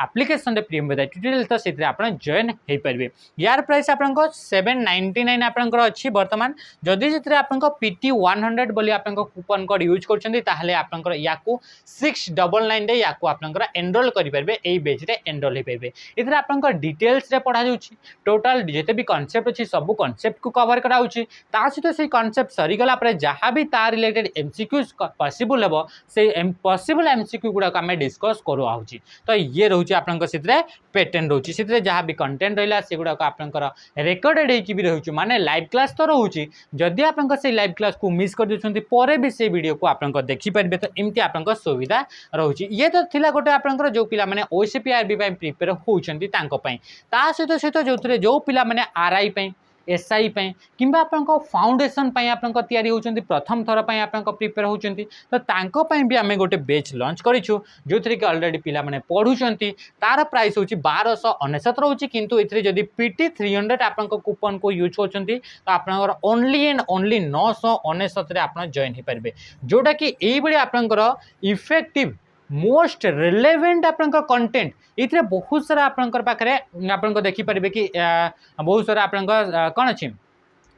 एप्लिकेशन प्रीमियम ट्यूटोरियल तो से आप जॉइन हो पारे यार प्राइस आपको 799 आपंकर अच्छी बर्तमान जदि आप PT 100 बोली आप कूपन कोड यूज कर आपनकर याकू 699 रे याकू आपनकर एनरोल करि परबे एई बेच रे एनरोल हे परबे इधर आपनकर डिटेल्स रे पढ़ा जाउची टोटल जेते भी कांसेप्ट अछि सब कांसेप्ट को कवर करा होउची ता सहित से कांसेप्ट सरी गला पर जहां भी ता रिलेटेड एमसीक्यूज पॉसिबल हेबो से पॉसिबल एमसीक्यू गुडा का हम डिस्कस करू आउची तो ये रहउची आपनकर सितरे पैटर्न रहउची सितरे जहां भी कंटेंट रहला से गुडा का आपनकर रिकॉर्डेड हे कि भी रहउची माने लाइव क्लास तो रहउची जदि आपनकर से लाइव क्लास को मिस कर देछंती परे भी से वीडियो को आपनकर देखि पारबे तो एमती आपन सुविधा रोचे ये तो थिला गोटे आपंकर जो पिला माने ओएसपी आईआरबी प्रिपेयर होउछंती तांको पई ता सहित जो जो पिला माने आरआई पई एसआई पई किंबा आपंको फाउंडेशन पई आपंको तयारी होउछंती प्रथम थर पई आपंको प्रिपेयर होउछंती तो तांको पई भी आमे गोटे बैच लॉन्च करिछु जोथरे कि ऑलरेडी पिला माने पढुछंती तार प्राइस होउची 1299 रहउची किंतु इथरे जदी PT 300 आपंको कूपन को यूज होउछंती तो आपनकर ओनली एंड ओनली 999 रे आपन जॉइन हे परबे जोटा कि एई बडी आपनकर इफेक्टिव मोस्ट रिलेवेंट आपनकर कंटेंट इतरे बहुत सारा आपनकर पाखरे आपनको देखि परबे कि बहुत सारा आपनकर कोन अछि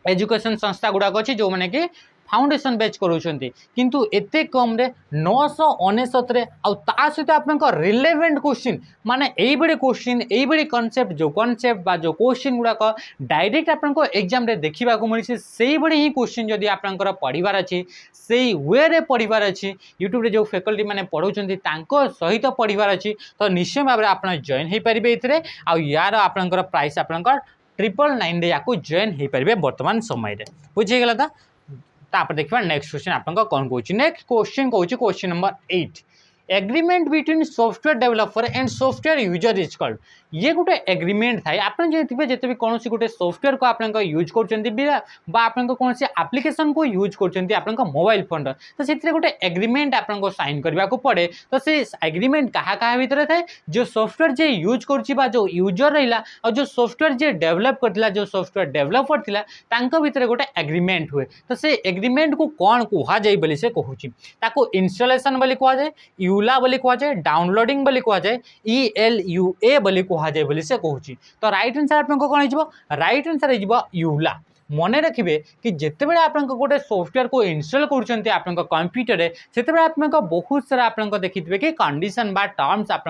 एजुकेशन संस्था गुडा अछि जो माने कि फाउंडेशन बैच करूछंती किंतु एते कम रे 999 रे आ ता सहित आपन रिलेवेंट क्वेश्चन माने एई बडे क्वेश्चन एई बडे कांसेप्ट बा जो क्वेश्चन गुडा को डायरेक्ट आपन एग्जाम रे देखिबा को मिली सेई बडे ही क्वेश्चन जदी आपन पढिबार अछि सेई वे रे पढिबार अछि यूट्यूब रे जो फैकल्टी माने पढौछंती तांको सहित पढिबार अछि तो निश्चय भाबरे आपन जॉइन हे परिबे इतरे आ यार आपन प्राइस आपन 999 रे याकू जॉइन हे परिबे वर्तमान समय रे बुझि गेला तापर देखिबा नेक्स्ट क्वेश्चन आपन कोन कहूची नेक्स्ट क्वेश्चन कहूची question number 8 agreement between software developer and software user is called ये गोटे एग्रीमेंट थाए आपन जे जिते भी कौन गोटे सॉफ्टवेयर को आप यूज कर कौन एप्लिकेशन को यूज कर मोबाइल फोन तो से गोटे एग्रीमेंट आपको साइन करने को पड़े तो से एग्रीमेंट क्या भितर थाए जो सॉफ्टवेयर जे यूज कर जो यूजर रहा और जो सॉफ्टवेयर जे डेवलप करथिला जो सॉफ्टवेयर डेवलपर थिला तांको भितर गोटे एग्रीमेंट हुए तो से एग्रीमेंट को कौन कह जाए बोली से कहूची ताको इंस्टॉलेशन बोली कह जाए यूला बोली कह जाए डाउनलोडिंग बोली कह जाए ELUA बोली कह जाए बोली से कहूची तो राइट आंसर आपको कौन हो राइट आंसर हो यूला मन रखिए कि जिते बड़े आप गोटे सॉफ्टवेयर को इंस्टॉल कर कंप्यूटर से आप बहुत सारा आप देखिए कि कंडीशन बा टर्म्स आप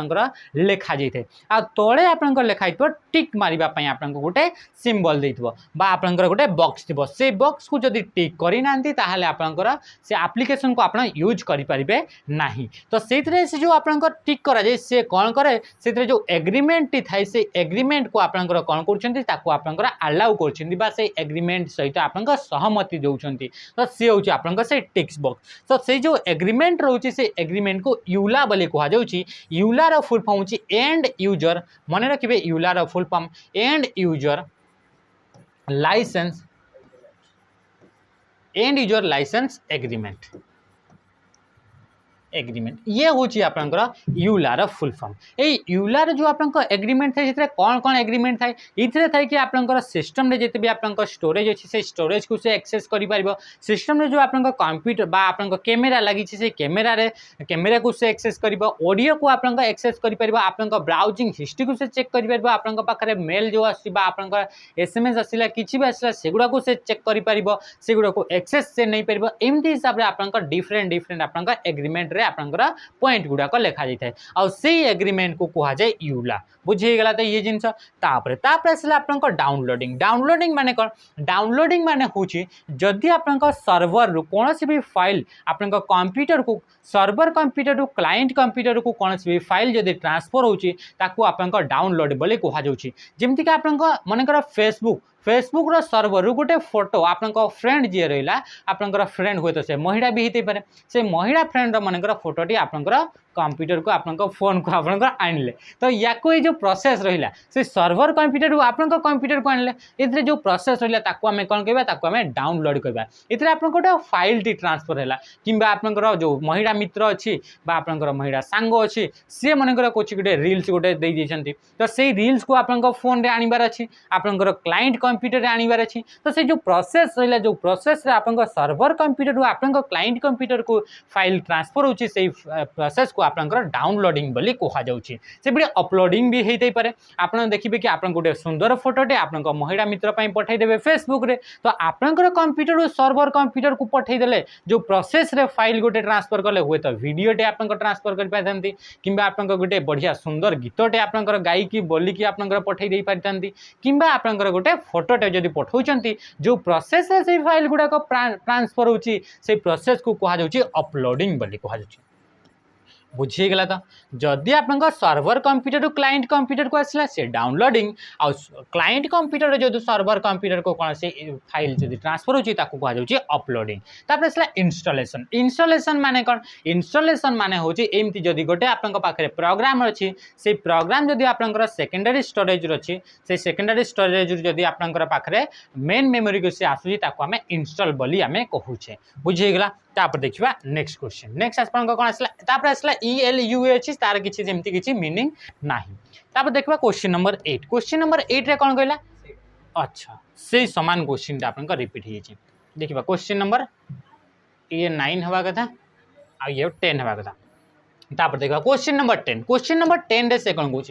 लिखा जाए आ तले आप लिखाई टिक मारवाई आप गोटे सिंबल देथिबो बा आपनकर गोटे बॉक्स थिबो से बॉक्स को जदी टिक करि नांती ताहाले आपनकर से एप्लिकेशन को आपण यूज करि परिबे नाही तो सेथरे से जो आपनकर टिक करा जाय से कोन करे सेथरे जो एग्रीमेंट टी थाय से एग्रीमेंट को आपनकर कोन करछंती ताको आपनकर अलाउ करछंती बा से एग्रीमेंट सहित आपनकर सहमति दउछंती तो से होची आपनकर से टिक्स बॉक्स तो से जो एग्रीमेंट रहउची से एग्रीमेंट को यूला बोली कहा जाउची यूला रो फुल फॉर्म होची एंड यूजर मन रखिबे यूला रो full form end user license end user license agreement ये होची आपनकर यूलार फुल फॉर्म ए यूलार जो आपनकर एग्रीमेंट थाए जेतरे कोन कोन एग्रीमेंट थाए इथरे थाए कि आपनकर सिस्टम रे जेते भी आपनकर स्टोरेज अछि से स्टोरेज को से एक्सेस करि पारिबो सिस्टम रे जो आपनकर कंप्यूटर बा आपनकर कैमरा लागि छै से कैमरा को से एक्सेस करिबो ऑडियो को आपनकर एक्सेस करि पारिबो आपनकर ब्राउजिंग हिस्ट्री को से चेक करि पारिबो आपनकर पाखरे मेल जो आसी बा आपनकर एसएमएस आसिला किछि भी आसिला सेगुडा को से चेक करि पारिबो सेगुडा को एक्सेस से नै पारिबो एमती हिसाब रे आपनकर डिफरेंट आपनकर एग्रीमेंट आपनकर पॉइंट गुडा को लिखा जाए और से एग्रीमेंट को कहा जाए यूला बुझे गला तो ये जिनस आसला आपनकर डाउनलोडिंग माने कौन डाउनलोडिंग माने होची जदि आपनकर सर्वर रु कोनोसी भी फाइल आपनकर कंप्यूटर को सर्वर कंप्यूटर रु क्लाइंट कंप्यूटर को कोनोसी भी फाइल जदि ट्रांसफर होची ताको आपनकर डाउनलोड बोले कहा जाउची जेमति कि आपनकर मनकर फेसबुक रो सर्वर रु गोटे फोटो आपनकर फ्रेंड जे रहिला आपनकर फ्रेंड होय तो से महिला भी हेते पारे से महिला फ्रेंड रो मनकर फोटोटी आपनकर कंप्यूटर को आपनकर फोन को आपनकर आनले तो याको ये जो प्रोसेस रहिला से सर्वर कंप्यूटर रु आपनकर कंप्यूटर को आनले इतरे जो प्रोसेस रहिला ताको हमें कोन कहबा ताको हमें डाउनलोड करबा इतरे आपनकर गोटे फाइल टी ट्रांसफर हैला किबा आपनकर जो महिला मित्र अछि बा आपनकर महिला सांग अछि से मनकर कोछि गोटे रील्स गोटे दे दिछंती तो से रील्स को आपनकर फोन रे आनिबार अछि आपनकर क्लाइंट कंप्यूटर रे आनिबार अछि तो से जो प्रोसेस रहिला जो प्रोसेस रे आपनकर सर्वर कंप्यूटर रु आपनकर क्लाइंट कंप्यूटर को फाइल ट्रांसफर होछि से प्रोसेस को आपनकर डाउनलोडिंग बोली कहा जाउछि से बडे अपलोडिंग भी हेतै पारे आपन देखिबे कि आपन गोटे सुंदर फोटोटे आपनकर महिला मित्र पई पठाई देबे फेसबुक रे तो आपनकर कंप्यूटर रु सर्वर कंप्यूटर को पठाई देले जो प्रोसेस रे फाइल गोटे ट्रांसफर करले हुए तो वीडियोटे आपनकर ट्रांसफर कर पाइथांती किबा आपनकर गोटे बढ़िया सुंदर गीतटे आपनकर गाई की बोली की आपनकर पठाई देई पाइथांती किबा आपनकर गोटे फोटोटे जदि पठाउचंती जो प्रोसेस रे से फाइल गुडा को ट्रांसफर होची से प्रोसेस को कहा जाउची अपलोडिंग बोली कहा जाउची बुझी गला तो जदि आपनकर सर्वर कंप्यूटर रु क्लाइंट कंप्यूटर को आसला से डाउनलोडिंग और क्लाइंट कंप्यूटर रे जो सर्वर कंप्यूटर को कौन से फाइल जदि ट्रांसफर होची ताको कहा जाउची अपलोडिंग तापर आसला इंस्टॉलेशन माने कोन इंस्टॉलेशन माने होची एमती जदि गोटे आपनकर पाखरे प्रोग्राम अछि से प्रोग्राम जदि आपनकर सेकेंडरी स्टोरेज अछि से सेकेंडरी स्टोरेज जदि आपनकर पाखरे मेन मेमोरी को से आसुची ताको हमें इंस्टॉल बोली हमें कहूचे बुझी गला तापर देखिबा नेक्स्ट क्वेश्चन नेक्स्ट आपनकर कोन आसला तापर आसला ELUA अछि तार किछि जेमति किछि मीनिंग नाही तापर देखिबा क्वेश्चन नंबर 8 रे कोन कहला अच्छा से समान क्वेश्चन आपनकर रिपीट हे छै देखिबा क्वेश्चन नंबर ये 9 हवा कथा आ ये 10 हवा कथा तापर देखा क्वेश्चन नंबर 10 रे से कौन कहूँ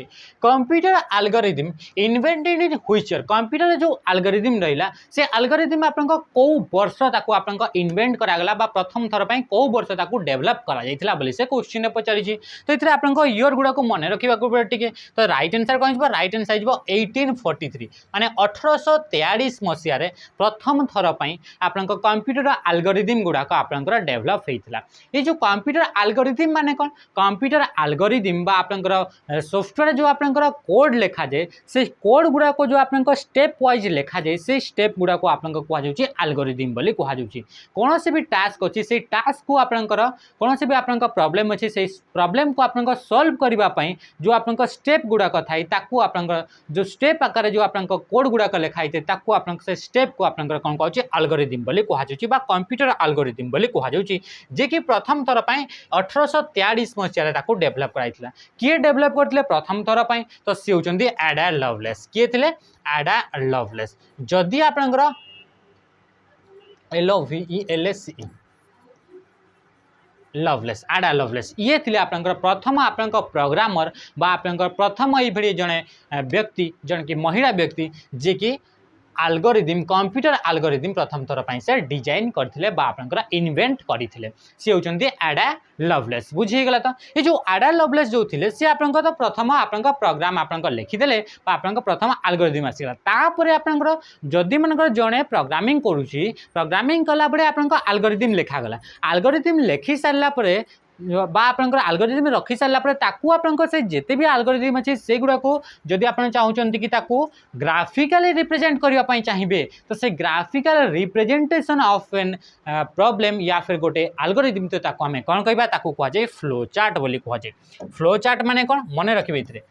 computer algorithm invented in which year computer जो एल्गोरिथम रहा से एल्गोरिथम आपन को वर्ष ताको आपन को इन्वेंट करागला बा प्रथम थर पई को वर्ष ताको डेवलप करा जाइथिला बोली से क्वेश्चन ने पचारि तो इथरे आपन को ईयर गुडा को मन रखिबा को पड़े टिके तो राइट आंसर कौन हो राइट आंसर हो 1843 माने 1843 मसिया रे प्रथम थर पई आपन को कंप्यूटर एल्गोरिथम गुडा को आपन को डेवलप हेइथिला ये जो कंप्यूटर एल्गोरिथम माने कौन कंप्यूटर एल्गोरिथम बा आपनकर सॉफ्टवेयर जो आपनकर कोड लिखा जाए से कोड गुडा को जो आपनकर स्टेप वाइज लिखा जाए से स्टेप गुडा को आपनकर कहा जाउची एल्गोरिथम बोली कहा जाउची कौन से भी टास्क अछि से टास्क को आपनकर कौन से भी आपनकर प्रॉब्लम अछि से प्रॉब्लम को आपनकर सॉल्व करबा पई जो आपनकर स्टेप गुडा को थाई ताकू आपनकर जो स्टेप आकार जो आपनकर कोड गुडा को लिखा आइते ताकू आपनकर से स्टेप को आपनकर कोन कहउची एल्गोरिथम बोली कहा जाउची बा कंप्यूटर एल्गोरिथम बोली कहा जाउची जे कि प्रथम थर पई 1843 मसिया ताको डेवलप कराइथिला किए डेवलप करथिले प्रथम थर पई तो सी होचंदी एडा लवलेस किए थिले एडा लवलेस जदि आपनकर LOVELES लवलेस एडा लवलेस ये थिले आपनकर प्रथम आपनकर प्रोग्रामर बा आपनकर प्रथम ई भଳି जने व्यक्ति जन की महिला व्यक्ति जे कि एल्गोरिथम कंप्यूटर एल्गोरिथम प्रथम थर पई से डिजाइन करथिले बा आपनकर इन्वेंट करिथिले से होचंदी एडा लवलेस बुझी गेला तो ये जो एडा लवलेस जो थिले से आपनकर तो प्रथम आपनकर प्रोग्राम आपनकर लिखि देले बा आपनकर प्रथम एल्गोरिथम आसीला तापर आपनकर जदि मनकर जणे प्रोग्रामिंग करूची प्रोग्रामिंग कला बडे आपनकर एल्गोरिथम लिखा गला एल्गोरिथम लिखि सारला परे बा आपनकर एल्गोरिथम रखि सारला परे ताकू आपनकर से जेते भी एल्गोरिथम अछि से गुडा को जदि आपन चाहउचंती कि ताकू ग्राफिकली रिप्रेजेंट करिया पई चाहिबे तो से graphical representation of an problem या फिर गोटे एल्गोरिथम तो ताकू हमें कोन कहबा ताकू कहा जाय फ्लो चार्ट बोली कहा जाय फ्लो चार्ट माने कोन मने रखिबे इतरे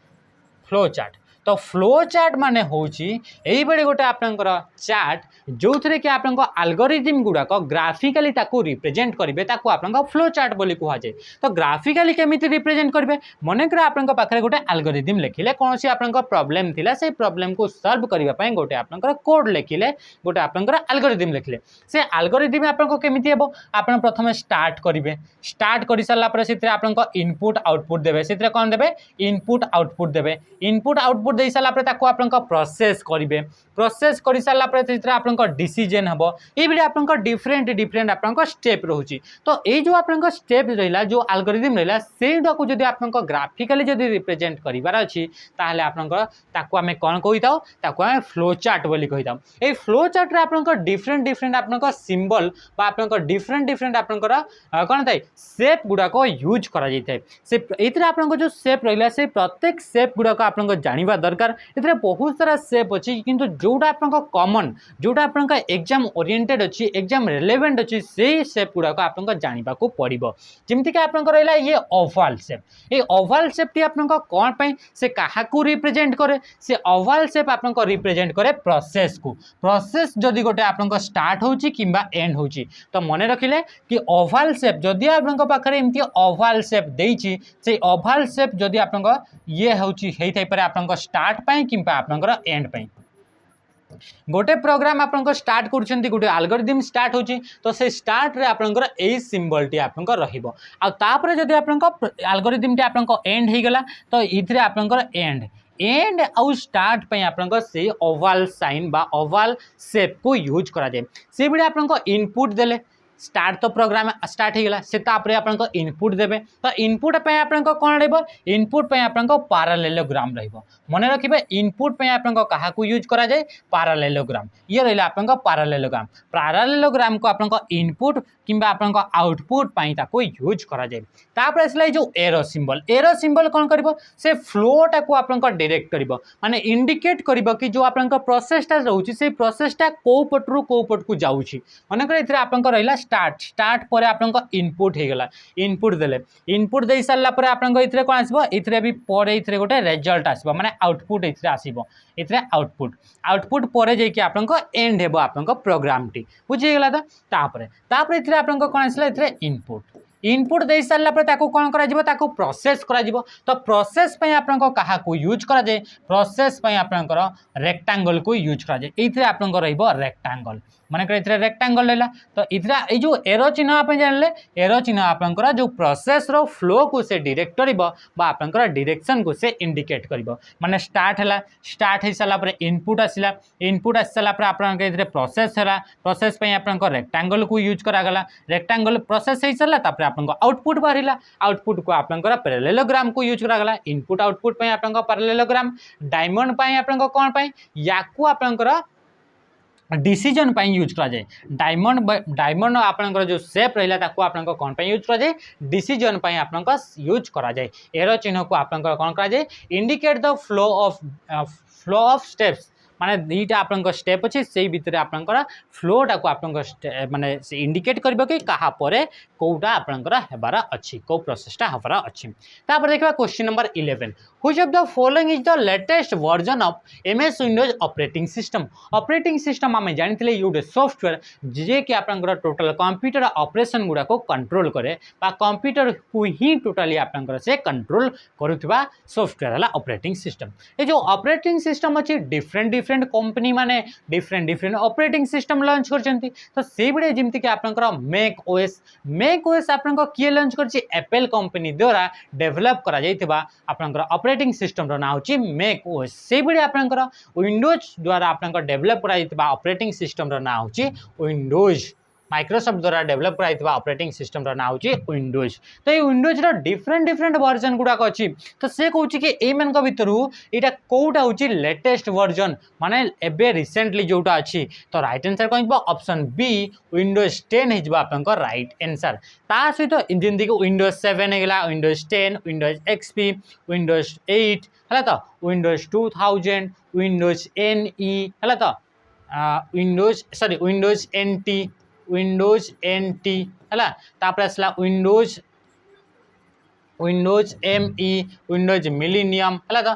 फ्लो चार्ट तो फ्लो चार्ट माने होची एई बडे गोटे आपनकर चार्ट जो थरे कि आपनकर एल्गोरिथम गुडा को ग्राफिकली ताकू रिप्रेजेंट करिवे ताकू आपनकर फ्लो चार्ट बोली कहा जाय तो ग्राफिकली केमिति रिप्रेजेंट करिवे मने कर आपनकर पाखरे गोटे एल्गोरिथम लिखिले कोनसी आपनकर प्रॉब्लम थिला से प्रॉब्लम को सॉल्व करिवा पई गोटे आपनकर कोड लिखिले गोटे आपनकर एल्गोरिथम लिखिले से एल्गोरिथम आपनको केमिति हेबो आपन प्रथमे स्टार्ट करिवे स्टार्ट करि सारला पर सेते आपनकर इनपुट आउटपुट देबे सेते कोन देबे इनपुट आउटपुट देबे इनपुट आउटपुट दे साला पर ताको आपनकर प्रोसेस करिवे प्रोसेस करि सारला पर सेते आपनकर डिसीजन हबो ए बिडे आपनकर डिफरेंट आपनकर स्टेप रहउची तो ए जो आपनकर स्टेप रहिला जो एल्गोरिथम रहिला सेडा को जदि आपनकर ग्राफिकली जदि रिप्रेजेंट करिवार अछि ताहले आपनकर ताको हमें कोन कहिताउ ताको हमें फ्लो चार्ट बोली कहिताउ ए फ्लो चार्ट रे आपनकर डिफरेंट आपनकर सिंबल बा आपनकर डिफरेंट आपनकर कोन थाई शेप गुडा को यूज करा जाइथाय से एतरे आपनकर जो शेप रहिला से प्रत्येक शेप गुडा को आपनकर जानिबा दरकार एतरे बहुत सारा शेप अछि किंतु जोटा आपनकर कॉमन जोटा आपनकर एग्जाम ओरिएंटेड अछि एग्जाम रिलेवेंट अछि से शेप गुडा को आपनकर जानिबा को पड़िबो जेमति कि आपनकर रहिला ये ओवल शेप ए ओवल शेप टी आपनकर कोन पई से काहा को रिप्रेजेंट करे से ओवल शेप आपनकर रिप्रेजेंट करे प्रोसेस जदि गोटे आपनकर स्टार्ट होची किबा एंड होची तो मने रखिले कि ओवल शेप जदि आपनकर पाखरे एमती ओवल शेप देइची से ओवल शेप जदि आपनकर ये होची हेइ थाइ पर आपनकर स्टार्ट पई किबा आपनकर एंड पई गोटे प्रोग्राम आपनकर स्टार्ट करूछंती गोटे एल्गोरिथम स्टार्ट होची तो से स्टार्ट रे आपनकर ए सिंबल टी आपनकर रहिबो आ तापर जदि आपनकर एल्गोरिथम टी आपनकर एंड हे गेला तो इथरे आपनकर एंड आउ स्टार्ट पे आपनकर से ओवल साइन बा ओवल शेप को यूज करा जाय से बिडे आपनकर इनपुट देले स्टार्ट तो प्रोग्राम स्टार्ट हो गला से तापर आपन इनपुट देबे तो इनपुट पे आपन कोन रहबो इनपुट पे आपन पैरेललोग्राम रहबो मने रखिबे इनपुट पे आपन कहा को यूज करा जाय पैरेललोग्राम ये रहला आपन पैरेललोग्राम को आपन इनपुट किंबा आपन आउटपुट पाई ताको यूज करा जाय तापर असला जो एरो सिंबल कोन करबो से फ्लोटा को आपन डायरेक्ट करबो माने इंडिकेट करबो कि जो आपन प्रोसेसटा रहउची से प्रोसेसटा को पटरू को पट को जाउची मने कर इथरे आपन रहला स्टार्ट पर आपन इनपुट हे गला इनपुट देले इनपुट दे सारला पर आपन इथरे कोन आसीबो इथरे भी पर इथरे गोटे रिजल्ट आसीबो माने आउटपुट इथरे आसीबो इथरे आउटपुट पर जे कि आपन एंड हेबो आपन प्रोग्राम टी बुझी गेला त तापर इथरे आपन कोन आसीला इथरे इनपुट इनपुट दे सारा पर कौन कर प्रोसेस कर तो प्रोसेस आपको क्या यूज कर प्रोसेस आपंकर रेक्टांगल को यूज कर रेक्टांगल मन कर रेक्टांगल रहा तो ये जो एरो चिन्ह आप जानले एरो चिन्ह आपंकर जो प्रोसेस रो फ्लो को से डायरेक्ट कर डायरेक्शन को से इंडिकेट कर माने स्टार्ट हो सारा इनपुट आसला इनपुट आस सारा प्रोसेस है प्रोसेस आपंकर रेक्टांगल को यूज करागला रेक्टांगल प्रोसेस हो सारा आपको आउटपुट बाहर आउटपुट को आपंकर पैरेललोग्राम को यूज करागला इनपुट आउटपुट आपंकर पैरेललोग्राम डायमंड आपंकर कौन या आपंकर डिसीजन पाई यूज करा जाए डायमंड आपंकर जो सेप रहा आपंकर कौन पाई यूज करा जाए डिसीजन पाई आपंकर यूज करा जाए एरो चिन्ह को आपंकर कौन करा जाए indicate the flow of steps माने दुईटा आपंकर स्टेप अच्छे से भितर आपंकर फ्लोटा को आपंकर माने इंडिकेट कर कि कहा परे कौटा आपंकर हेबार अच्छी कौ प्रोसेसटा हेबार अच्छी तापर देखा question number 11 which of the following is the latest version of MS Windows operating system आम जानी ये गोटे सॉफ्टवेयर जे कि आपंकर टोटल कंप्यूटर ऑपरेशन गुड़ा को कंट्रोल करे कंप्यूटर को ही टोटाली आपंकर से कंट्रोल करुवा सॉफ्टवेयर है ऑपरेटिंग सिस्टम ये जो ऑपरेटिंग सिस्टम अच्छी डिफरेंट कंपनी माने डिफरेंट ऑपरेटिंग सिस्टम लॉन्च करछंती तो से बड़े जमती कि आपनकर मैक ओएस आपनकर किए लॉन्च करछि एप्पल कंपनी द्वारा डेवलप करा जाइतिबा आपनकर ऑपरेटिंग सिस्टम रो ना होछि मैक ओएस से बड़े आपनकर विंडोज द्वारा आपनकर डेवलप करा जाइतिबा ऑपरेटिंग सिस्टम रो ना होछि विंडोज माइक्रोसॉफ्ट द्वारा डेवलप कराइथिबा ऑपरेटिंग सिस्टम रो ना होछि विंडोज तो ये विंडोज रो डिफरेंट वर्जन गुडा अछि तो से कहूछि कि ए मन को भितरु एटा कोउटा होछि लेटेस्ट वर्जन माने एबे रिसेंटली जोटा अछि तो राइट आंसर कहबो ऑप्शन बी विंडोज 10 हिजबा आपनका राइट आंसर ता सहित जिंदगी को विंडोज 7 हेगला विंडोज 10 विंडोज एक्सपी विंडोज 8 हला तो विंडोज 2000 विंडोज NE हला तो विंडोज NT विंडोज NT है तापर आसला विंडोज ME विंडोज मिलेनियम है तो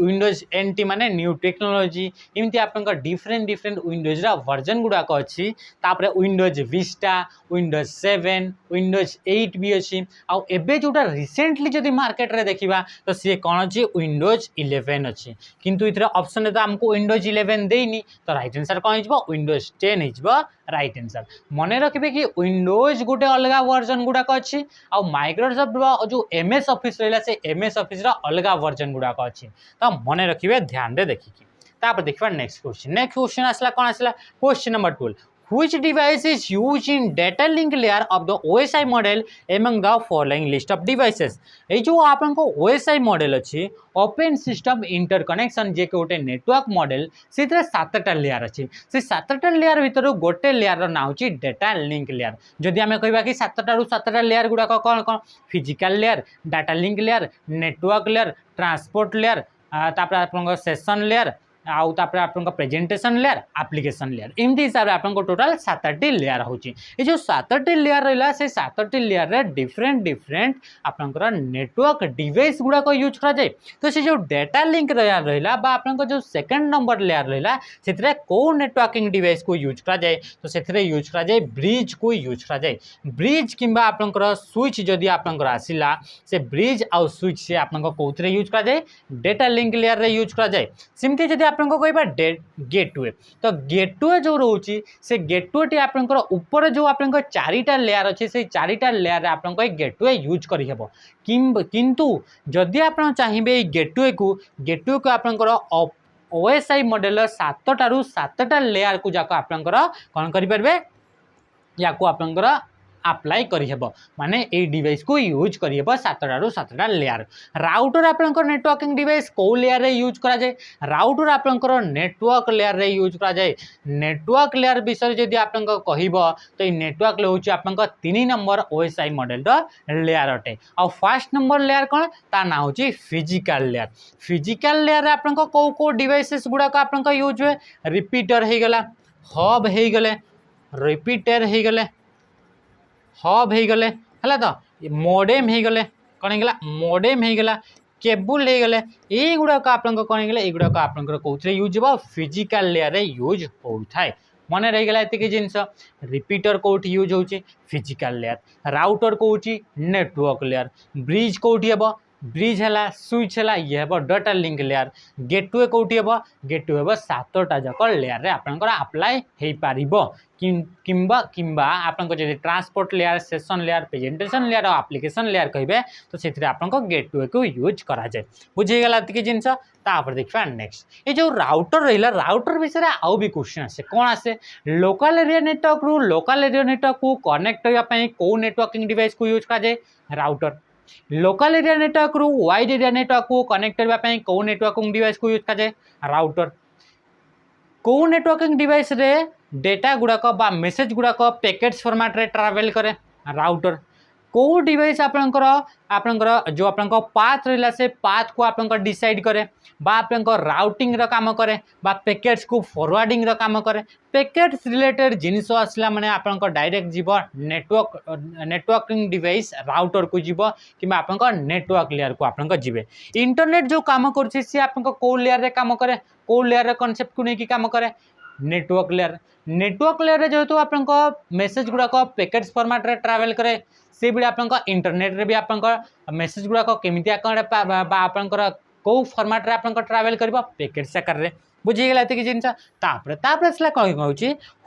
विंडोज NT माने न्यू टेक्नोलॉजी एमती आपंकर डिफरेंट विंडोज वर्जन गुड़ाक अच्छी तापर विंडोज विस्टा विंडोज 7 विंडोज 8 भी अच्छी आउ एबे जोटा रिसेंटली जदि मार्केट रे देखिबा तो सी कौन अच्छी विंडोज 11 अच्छी किंतु इथरे ऑप्शन रे तो हमको विंडोज 11 देनी तो राइट आंसर कौन हो विंडोज 10 हो राइट आंसर मन रखिए कि विंडोज गोटे अलग वर्जन गुड़ाक अच्छी आ माइक्रोसॉफ्ट जो एमएस ऑफिस रहा से एमएस ऑफिस अलग वर्जन गुड़ाक अच्छी तो मन रखिए ध्यान दे देखिए तापर देखा नेक्स्ट क्वेश्चन आसला कौन आसला question number 12 Which device is used in data link layer of the OSI model among the following list of devices? ये जो आपको OSI मॉडल अच्छी ओपन सिस्टम इंटरकनेक्शन जे गोटे नेटवर्क मॉडल से 7टा लेयर अच्छी से 7टा लेयर भितर गोटे लेयर ना हो डेटा लिंक लेयर जदि आम कह कि 7टा लेयर गुड़ाक कौन कौन physical layer data link layer network layer transport layer तापर आपन सेशन लेयर आउ तापर आपन प्रेजेंटेशन लेयर एप्लिकेशन लेयर एमती हिसाब से आपन टोटाल 7टी लेयर होची ये जो 7टी लेयर रहा से 7टी लेयर रे डिफरेंट आपनकर नेटवर्क डिवाइस गुड़ा को यूज करा जाए तो से जो डेटा लिंक रहा बा आपन जो सेकंड नंबर लेयर रहा से को नेटवर्किंग डिवाइस को यूज करा जाए तो से यूज करा जाए ब्रिज को यूज करा जाए ब्रिज किंबा आपनकर स्विच जदि आपनकर आसिला से ब्रिज आउ स्विच से आपन कोथरे यूज करा जाए डेटा लिंक लेयर रे यूज करा जाए सिमती जदि आपको कहबा गेटवे तो गेटवे जो रोची से गेटवे आपंकर ऊपर जो आपंकर 4टा लेयर अच्छे से 4टा लेयर आपंकर गेटवे यूज करहब किंतु जदि आप चाहिए गेटवे को आपंकर OSI मॉडल 7टा लेयर को जाक आपंकर कौन करें या आपंकर अप्लाई करहब माने ए डिवाइस को यूज करहब 7टा लेयर राउटर आपंकर नेटवर्किंग डिवाइस को लेयर रे यूज करा जाए राउटर आपंकर नेटवर्क लेयर रे यूज करा जाए नेटवर्क लेयर विषय जदि आपंकर कहब तो ये नेटवर्क होची आपंकर 3 नंबर OSI मॉडल लेयर अटे आ फर्स्ट नंबर लेयर कौन ता ना होची फिजिकल लेयर आपंकर को डिवाइसेस गुड़ाक आपंकर यूज हुए रिपीटर हो गला हब हो गले रिपीटर हो गले हब हो गले है तो मॉडेम हो गले कौन होगा मॉडेम हो गला केबुल हो गले ये गुड़ाक आप कौन होगा ये गुड़ाक आप कौन यूज हो फिजिकल लेयर रे यूज होता है मन रहीगला एतिक जिनस रिपीटर कौटी यूज होची फिजिकल लेयर राउटर कौटी नेटवर्क लेयर ब्रिज कौटी हेबो ब्रिज है स्विच है ये हे डाटा लिंक लेयर गेटवे कौटी हे गेटवे हे सातटा जाक लेयर आपंकर आप्लाय हो पार किंबा आपंक जब transport layer session layer presentation layer और एप्लिकेशन लेयर कहे तो से गेटवे को यूज करा जाए बुझीगला ये जिनस देखा नेक्स्ट ये जो राउटर रहा राउटर विषय आउ भी क्वेश्चन आसे कौन आसे लोकल एरिया नेटवर्क रु लोकल एरिया नेटवर्क को कनेक्ट करने को नेटवर्किंग डिवाइस को यूज कर राउटर लोकल एरिया नेटवर्क रु वाइड एरिया नेटवर्क को कनेक्ट करने को नेटवर्किंग डिवाइस को यूज कर राउटर को नेटवर्किंग डिवाइस रे डेटा गुड़ाक बा मेसेज गुड़ाक पैकेट्स फॉर्मेट रे ट्रैवल करे राउटर को डिवाइस आपंकर जो आपंक पाथ रहा से पाथ को आपंकर डिसाइड करे बा आपंकर राउटिंग रो काम करे बा पैकेट्स को फॉरवर्डिंग रो काम करे पैकेट्स रिलेटेड जिनिस आसला माने आपंकर डायरेक्ट जीव नेटवर्किंग डिवाइस राउटर को जीव कि आपंकर नेटवर्क लेयर को आपंकर जीवे इंटरनेट जो काम करछि से आपंकर को लेयर रे काम करे को लेयर रे कांसेप्ट को नहीं काम करे नेटवर्क लेयर जेहेतु आपंक मेसेज गुड़ाक पैकेट्स फॉर्मेट रे ट्रैवल करे से भी आपंक इंटरनेट रे भी आपंक मेसेज गुड़ाक केमिति आपंकर को फॉर्मेट रे आपंक ट्रैवल करबा पैकेट्स आकार रे बुझीगला एतिक जिनस तापर कौन कहूँ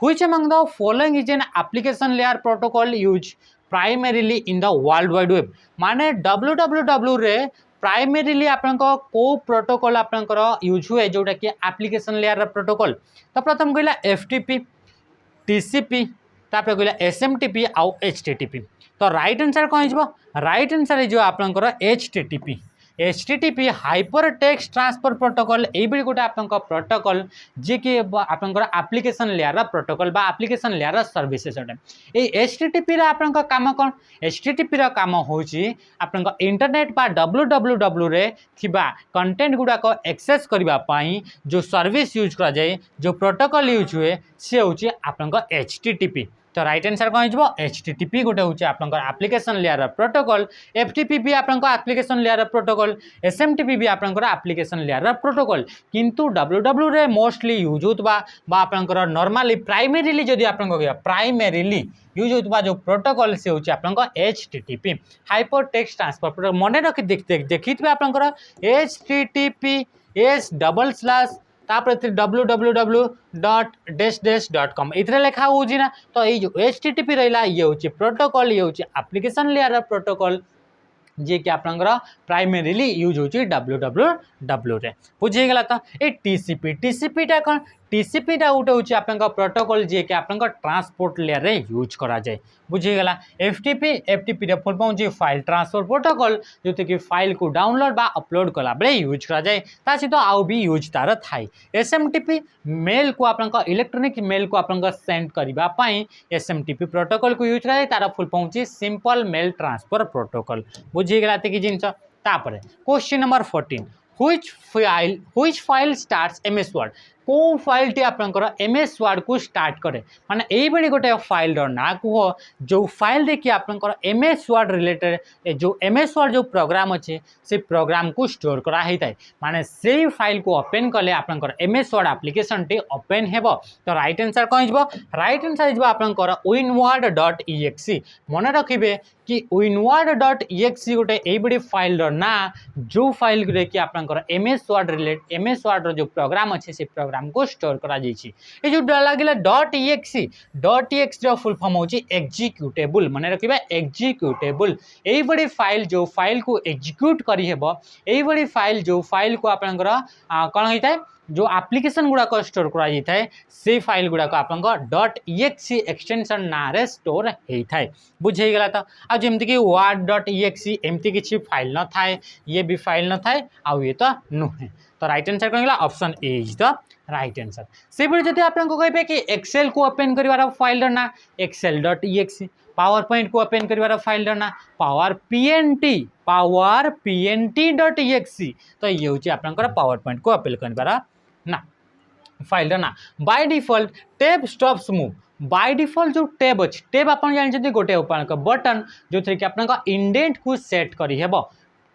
which among the following is an application layer protocol use primarily in the world wide web माने www रे प्राइमरीली आपंक को प्रोटोकॉल आपंकर यूज हुए जोटा कि एप्लिकेशन लेयर प्रोटोकॉल तो प्रथम कहला FTP TCP तापर कहला SMTP आउ HTTP तो राइट आंसर कौन हो राइट आंसर हो आपंकर HTTP hyper text transfer protocol ये गोटे आप प्रोटोकॉल जी कि आपंकर एप्लिकेशन लेयर प्रोटोकॉल बा एप्लिकेशन लेयर सर्विसेस अटे ये HTTP आपंक काम कौन HTTP काम होची आपंक इंटरनेट बा www रे थिबा कंटेंट गुड़ाक एक्सेस करबा पाई जो सर्विस यूज करा जाए जो प्रोटोकॉल यूज हुए से होची आपंक HTTP तो राइट आंसर कौन हो HTTP गोटे हूँ आपंकर एप्लिकेशन लेयर प्रोटोकॉल FTP भी आपंकर एप्लिकेशन लेयर प्रोटोकॉल SMTP भी आपंकर एप्लिकेशन लेयर प्रोटोकॉल किंतु www रे मोस्टली यूज होता आपंकर नॉर्मली प्राइमरीली जदि आप प्राइमरीली यूज होता जो प्रोटोकॉल से होची आपंकर HTTP hyper text transfer protocol मन रखी देखी थे आपंकर HTTP S// www.dash-dash.com इतने लिखा हो ना तो ये जो HTTP रहा ये हूँ प्रोटोकॉल ये हूँ एप्लिकेशन लेयर प्रोटोकॉल जी कि आपंकर प्राइमरीली यूज होची www रे बुझीगला तो ये TCP टा कौन TCP टा गोटे हूँ आपंकर प्रोटोकॉल जी कि आपंकर ट्रांसपोर्ट लेयर रे यूज करा जाए बुझीगला FTP रे full form file transfer protocol जो कि फाइल को डाउनलोड बा अपलोड कला बेले यूज करा जाए ता सहित आउ भी यूज तार थाई SMTP मेल को आपंकर इलेक्ट्रॉनिक मेल को आपंकर सेंड करबा पाई SMTP प्रोटोकॉल को यूज करा जाए तार फुल फॉर्म सिंपल मेल ट्रांसफर प्रोटोकॉल बुझीगला ये जिनस तापर question number 14 which file starts MS Word को फाइल टी आपंकर MS Word को स्टार्ट करे माने यही गोटे फाइल ना कह जो फाइल देखिए आपंकर MS Word रिलेटेड जो MS Word जो प्रोग्राम अच्छे से प्रोग्राम को स्टोर करा होता है माने से फाइल को ओपन कले आपंकर MS Word application T open हेबो तो राइट आंसर कौन हो राइट आंसर हो आपंकर winword.exe मन रखिए कि winword.exe गोटे यही फाइल ना जो फाइल देखिए आपंकर MS Word जो प्रोग्राम अच्छे से प्रोग्राम को स्टोर करा जाइए ये जो लगे .exe फुल फॉर्म होची एग्जीक्यूटेबल मन रखिए एग्जीक्यूटेबल यही बड़ी फाइल जो फाइल को एग्जीक्यूट करी हेबो यही बड़ी फाइल जो फाइल को आपंकर कौन होता है जो एप्लिकेशन गुड़ाक स्टोर करा जाता है से फाइल गुड़ाक आपंकर .exe एक्सटेंशन ना रे स्टोर होता है बुझेगला तो आ जमती कि word.exe एमती किसी फाइल न थाए ये भी फाइल न थाए आ ये तो नुहे तो राइट आंसर कौन है option A is the right answer से भी जब आपको कहे कि एक्सेल को ओपन कर फाइल ना excel.exe पावर पॉइंट को ओपन कर फाइल ना पावर pnt.exe तो ये हूँ आपंकर पावर पॉइंट को ओपन कर ना फाइल ना by default tab stops move by default जो टैब अच्छे टैब आप जानते गोटे बटन जो थी कि आप इंडेंट को सेट करी हेबो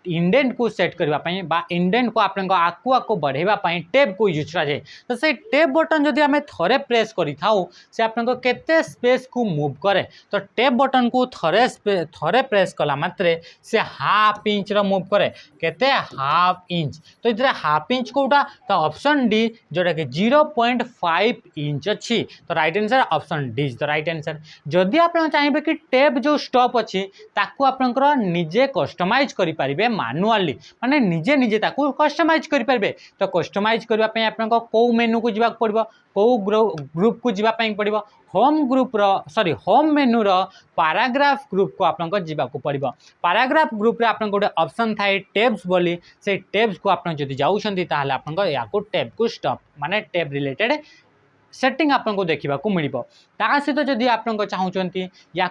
इंडेंट को सेट करने बा इंडेंट को आपन आकु आकु बढ़ाई टैब को यूज कराए। तो से टैब बटन जदि आम थरे प्रेस करी थाउ से आपन केते स्पेस को मूव करे। तो टैब बटन को थरे प्रेस कला मात्रे से हाफ इंच रो मूव करे केते हाफ इंच। तो इधर हाफ इंच कोटा तो ऑप्शन डी जोटा कि 0.5 इंच अच्छी। तो right answer option D is the right answer. जदि आप चाहिए कि टैब जो स्टॉप अच्छी ताकू आपनकर निजे कस्टमाइज करि परिबे मैनुअली माने निजे निजे ताकू कस्टमाइज करि परिबे। तो कस्टमाइज करबा पय आपनको को मेनू को जिबाक पड़िबो को ग्रुप को जिबा पय पड़िबो होम ग्रुप रो सॉरी होम मेनू रो पैराग्राफ ग्रुप को आपनको जिबाक पड़िबो। पैराग्राफ ग्रुप रे आपन गोटे ऑप्शन थाए टैब्स बोली से टैब्स को आपन जदि जाउछंती ताहाले आपनको या को टैब को स्टॉप माने टैब रिलेटेड सेटिंग आपको देखा मिल सहित जदि आप चाहते या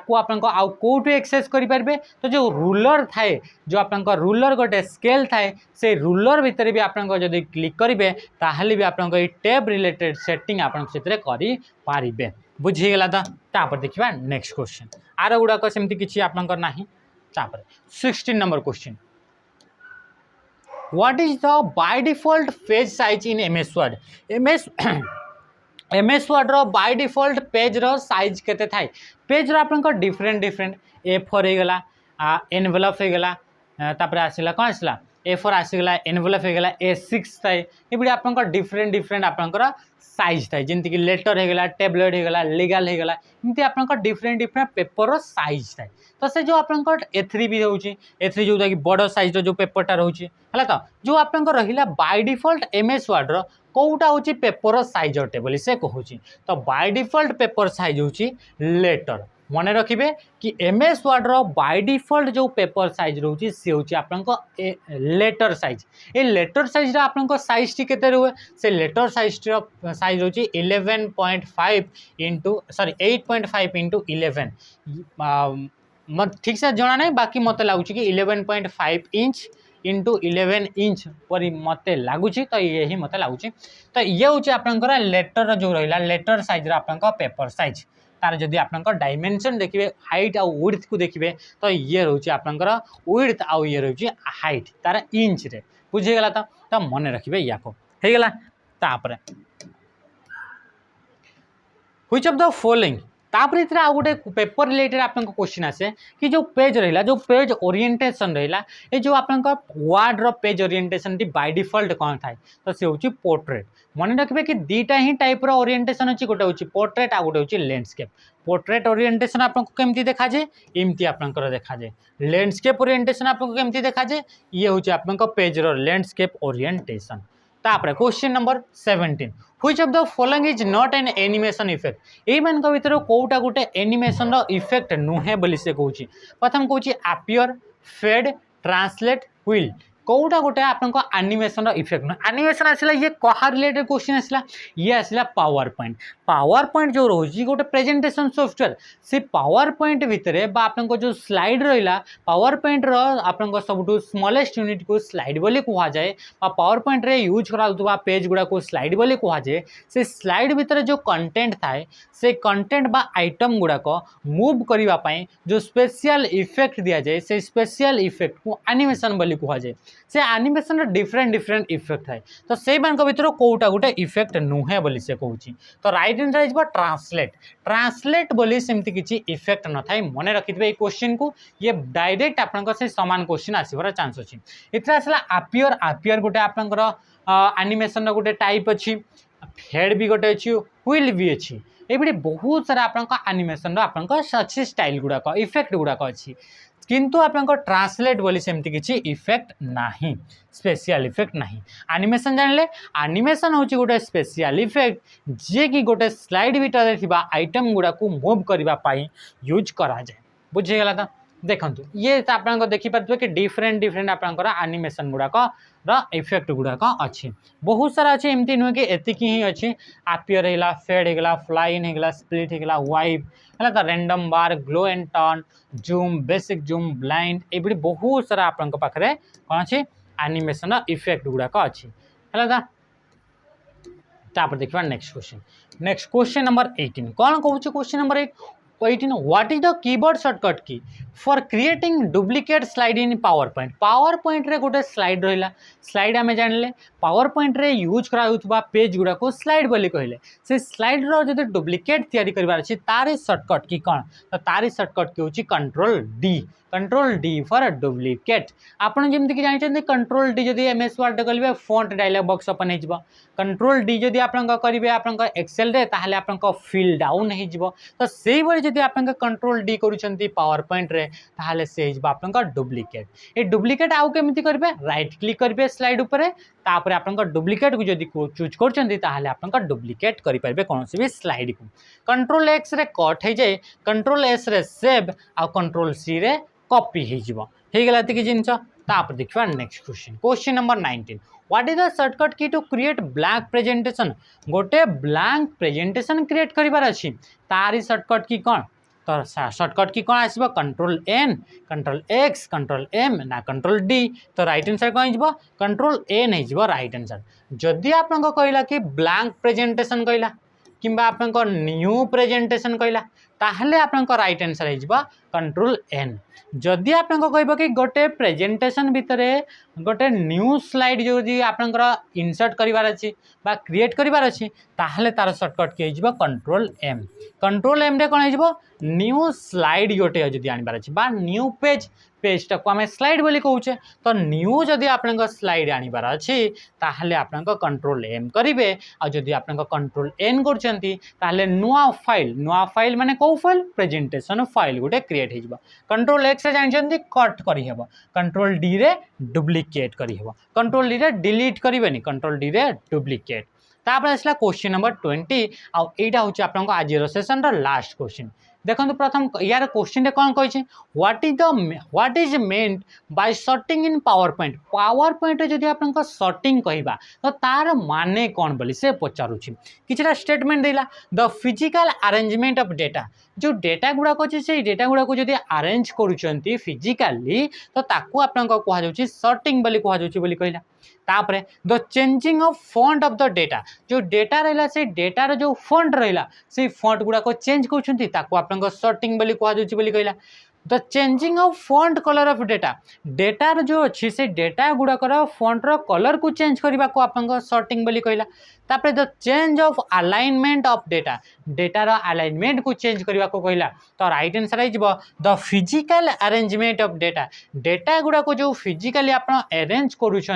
आउ कौटू एक्सेस करेंगे तो जो रूलर थाए जो आप रूलर गोटे स्केल थाए से रूलर भितर भी आप क्लिक करेंगे ताहले भी आप टैब रिलेटेड सेटिंग आप करें बुझीगला। तो देखा नेक्स्ट क्वेश्चन आर गुड़ाक सेमती किसी आपंकर ना। 16 number question what is the by default page size in MS word. MS word रो बाय डिफॉल्ट पेज रो साइज केते थाए पेज रो आपन डिफरेंट डिफरेंट A4 हो गला एनवेलप हो गला तापर आसिला कोन आसिला A4 आसिगला एनवेलप हो गला A6 थाए एबडी आपन डिफरेंट डिफरेंट आपन साइज थाए जंती कि लेटर हो गला टैबलेट हो गला लीगल हो गला इनती आपन डिफरेंट डिफरेंट पेपर रो साइज थाए। तो से जो आपन A3 भी होची A3 जो कि बड़ साइज रो जो पेपरटा रहउची हला। तो जो आपन रहिला बाय डिफॉल्ट MS वर्ड रो कोटा होची पेपर साइज अटे बोली से कहूची। तो बाय डिफॉल्ट पेपर साइज होची लेटर मन रखिए कि MS वर्ड रो बाय डिफॉल्ट जो पेपर साइज रोची से होची आपनको लेटर साइज। ए लेटर साइज रा आपनको साइज टी केते रहुए से लेटर साइज रो साइज होची 11.5 इंटू सॉरी 8.5 इंटू 11 मत ठीक से जना नहीं बाकी मत लागुची कि 11.5 इंच इंटू 11 इंच परी मत लगुच। तो यही मत लगुच। तो ये हूँ आपंकर लेटर जो रहा लेटर साइज आपंक पेपर साइज तार जदि आप डायमेंशन देखिए हाइट आउ विड्थ को देखिए तो ये रोचे आपंकर विड्थ आउ ये रोचे हाइट तार इंच रे बुझीगला। तो मन रखिए या को होगला। तापर व्हिच ऑफ द फॉलोइंग तापर इतने आ गोटे पेपर रिलेटेड आप क्वेश्चन आसे कि जो पेज रहा जो पेज ओरिएंटेशन रहा ये जो आप वार्ड रो पेज ओरिएंटेशन टी बाय डिफॉल्ट कौन थाए तो सी हूँ पोर्ट्रेट। मन रखिए कि दुईटा ही टाइप रो ओरिएंटेशन अच्छी गोटे हूँ पोर्ट्रेट आ गोटे हूँ लैंडस्केप। पोर्ट्रेट ओरिएंटेशन आपको केमती देखा जाए एमती आपंकर देखा जाए लैंडस्केप ओरिएंटेशन आपको केमती देखा जाए ये हूँ आप पेज रो लैंडस्केप ओरिएंटेशन। तापर question number 17 which of the following is not an animation effect ये मान भीतर कोटा गोटे एनिमेशन रो इफेक्ट नुहे बोली से कहूँ। प्रथम कहूँ अपीयर फेड ट्रांसलेट व्हील कोटा गोटे आपको एनिमेशन रो इफेक्ट न एनिमेशन आसला ये कहा रिलेटेड क्वेश्चन आसला ये आसला पावर पॉइंट जो रोजी गोटे प्रेजेंटेशन सॉफ्टवेयर से पावर पॉइंट भितर बा आपन जो स्लाइड रहा पावर पॉइंट रो आपन सबुठु स्मॉलेस्ट यूनिट को स्लाइड बोली कहा जाए पावर पॉइंट रे यूज करा पेज गुड़ा को स्लाइड बोली कहा जाए। से स्लाइड भितर जो कंटेंट थाए से कंटेंट बा आइटम गुड़ाक मूव करने जो स्पेशल इफेक्ट दि जाए से स्पेशल इफेक्ट को एनिमेशन बोली कहा जाए। से एनिमेशन डिफरेंट डिफरेंट इफेक्ट थाए तो से भितर कोटा गोटे इफेक्ट नुहे बोली से कहूँ। तो right answer is translate translate बोली सेमती किसी इफेक्ट न थाए मन रखिथे ये क्वेश्चन को ये डायरेक्ट आपन से सामान क्वेश्चन आसबार चांस अच्छी। इतना आसला आपियर गोटे आपंकर एनिमेशन गोटे टाइप अच्छी फेड भी गोटे अच्छी व्हील भी अच्छी ये बहुत सारा आपंक एनिमेशन आपंक अच्छी स्टाइल गुड़ाक इफेक्ट गुड़ाक अच्छी किंतु आपंक ट्रांसलेट बोली सेमती किसी इफेक्ट नाही स्पेशल इफेक्ट नाही। एनिमेशन जानले एनिमेशन होची गोटे स्पेशल इफेक्ट जे कि गोटे स्लाइड भितर थिबा आइटम गुड़ा को मूव करबा पाई यूज करा जाए बुझीगला। तो देखंतु ये आपन देखि पारथबे कि डिफरेंट डिफरेंट आपनकर एनिमेशन गुड़ाक इफेक्ट गुड़ाक अच्छी बहुत सारा अच्छे एमती नुहे कि एतिक ही अच्छी आपियर होगा फेड होगा फ्लाइन होगा स्प्लिट होगा वाइप है तो random bar glow and turn zoom basic zoom blind ये बहुत सारा आपन पाखे कौन अच्छी एनिमेशन इफेक्ट गुड़ाक अच्छी है। तापर देखा नेक्स्ट क्वेश्चन नंबर 18 कौन कहूँ question number 8 18 what is the keyboard shortcut key for creating duplicate slide in PowerPoint. PowerPoint रे गोटे स्लाइड रहा स्लाइड आम जानले पावर पॉइंट रे यूज करा पेज गुड़ा को स्लाइड बोली कहले से स्लाइड रो जदि डुप्लिकेट तैयारी करबार अछि तारे शॉर्टकट की कौन तो तारे शॉर्टकट की होची कंट्रोल डी फॉर डुप्लिकेट। आपन जेमति कि जानछन कंट्रोल डी जदि एमएस वर्ड करिवे फॉन्ट डायलॉग बॉक्स ओपन हे जिवो कंट्रोल डी जदि आपन करिवे आपन एक्सेल रे ताहले आपन फिल डाउन हे जिवो तो सेही बळे जदि आपन कंट्रोल डी करूछंती पावर पॉइंट रे ताहले से हे जिवो आपन डुप्लिकेट। ए डुप्लिकेट आउ केमिति करबे राइट क्लिक करबे स्लाइड ऊपर तापर आपन डुप्लिकेट को जदि चूज करछंती ताहले आपन डुप्लिकेट करि परबे कोनोसी भी स्लाइड को। कंट्रोल एक्स रे कट हे जाय कंट्रोल एस रे सेव आ कंट्रोल सी रे कॉपी हे जिवो हे गेला तक जिंस। तापर देखिबा next question number 19 what is the shortcut key to create blank presentation. गोटे ब्लैंक प्रेजेंटेशन क्रिएट करिवार अछि तारी शॉर्टकट की कोन तो शॉर्टकट की कौन आसब control N control X control M ना कंट्रोल डी तो राइट आंसर कौन हो कंट्रोल एन हो राइट आंसर। जदि आप कहला कि ब्लैंक प्रेजेंटेशन कहला कि आप न्यू प्रेजेंटेशन कहला ताहले आपन राइट आंसर हो कंट्रोल एन। जदि आप कह कि गोटे प्रेजेंटेशन भितर गोटे न्यू स्लाइड जो आपंकर इनसर्ट करार अच्छी क्रिएट करार अच्छी ताहले तार शॉर्टकट की हो कंट्रोल एम रे कौन हो न्यू स्लाइड गोटे जदि आनबार अच्छी न्यू पेज टाक आम स्लाइड बोली कहूचे तो न्यू जदि आप स्लाइड आनबार अच्छी ताहले आप कंट्रोल एम करेंगे आदि आप कंट्रोल एन कर नुआ फाइल माने कौ फाइल प्रेजेंटेशन फाइल गोटे क्रिएट हो कंट्रोल एक्स जानते कट करहब कंट्रोल डी रे डुप्लिकेट करहब कंट्रोल डी रे डिलीट करेंगे कंट्रोल डी रे डुप्लिकेट। तापर आसला क्वेश्चन नंबर 20 आईटा हूँ आप आज सेसन लास्ट क्वेश्चन देखो प्रथम यार क्वेश्चन कौन कही what is meant by sorting in power point जदि आप सॉर्टिंग कहवा तो तार माने कौन बोली से पचारुछि किछटा स्टेटमेंट देला the physical arrangement of data जो डेटा गुड़ाक अच्छे से डेटा गुड़ाक जदि अरेंज करुँच फिजिकाली तो ताकू आप कहुच्छी सॉर्टिंग बोली कहुच्छी कहला। तापरे the changing of font of the data जो डेटा रहा से डेटार जो फॉन्ट रहा से फॉन्ट गुड़ाक चेंज कर सॉर्टिंग बोली कहला। The changing of font colour of डेटार जो अच्छी से डेटा गुड़ाकर फॉन्टर कलर को चेंज करने को आप सॉर्टिंग बोली कहला। तापरे the change of alignment of डेटार अलाइनमेंट को चेंज करने को कहला तो राइट आंसर हो the physical arrangement of data गुड़ाक जो फिजिकली आप अरेंज करुँच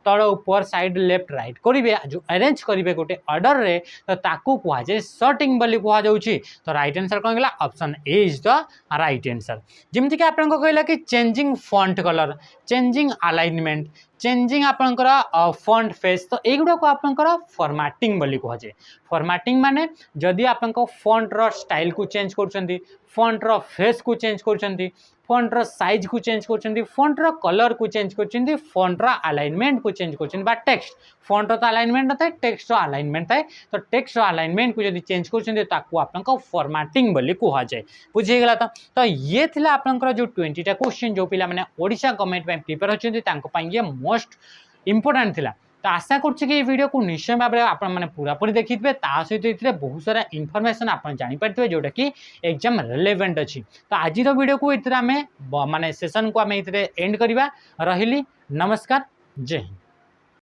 तल ऊपर साइड लेफ्ट राइट करेंगे जो अरेंज करेंगे गोटे ऑर्डर रे तो ताकू कहुए सॉर्टिंग बोली कहुच्छी तो राइट आंसर कौन गला option A is the right answer. जमती कि आपको कहला कि changing font colour changing alignment changing आपंकर फॉन्ट फेस तो युवा को आपंकर फॉर्मेटिंग बोली कहुए फॉर्मेटिंग माने जदि आप फॉन्टर स्टाइल को चेंज कर फॉन्टर फेस को चेंज कर फॉन्टर साइज को चेंज कर फॉन्टर कलर को चेंज कर फॉन्टर अलाइनमेंट को चेंज कर टेक्स्ट फॉन्टर तो अलाइनमेंट न थाए टेक्स्ट अलाइनमेंट थाए तो टेक्स्ट अलाइनमेंट को जब चेंज कर फॉर्मेटिंग बोली कहुए बुझीगला। तो ये थी आपंकर जो 20टा क्वेश्चन जो पिला माने ओडिशा गवर्नमेंट में प्रिपेयर होती मोस्ट इंपोर्टेंट थिला तो आशा करुच्छे कि वीडियो को निश्चय भाव में आप पूरापूरी देखिए सहित ये बहुत सारा इनफॉरमेशन आप जानीपारे जोटा कि एग्जाम रिलेवेंट अच्छी। तो आज वीडियो को ये माने सेशन को आम एंड करवा रही नमस्कार जय हिंद।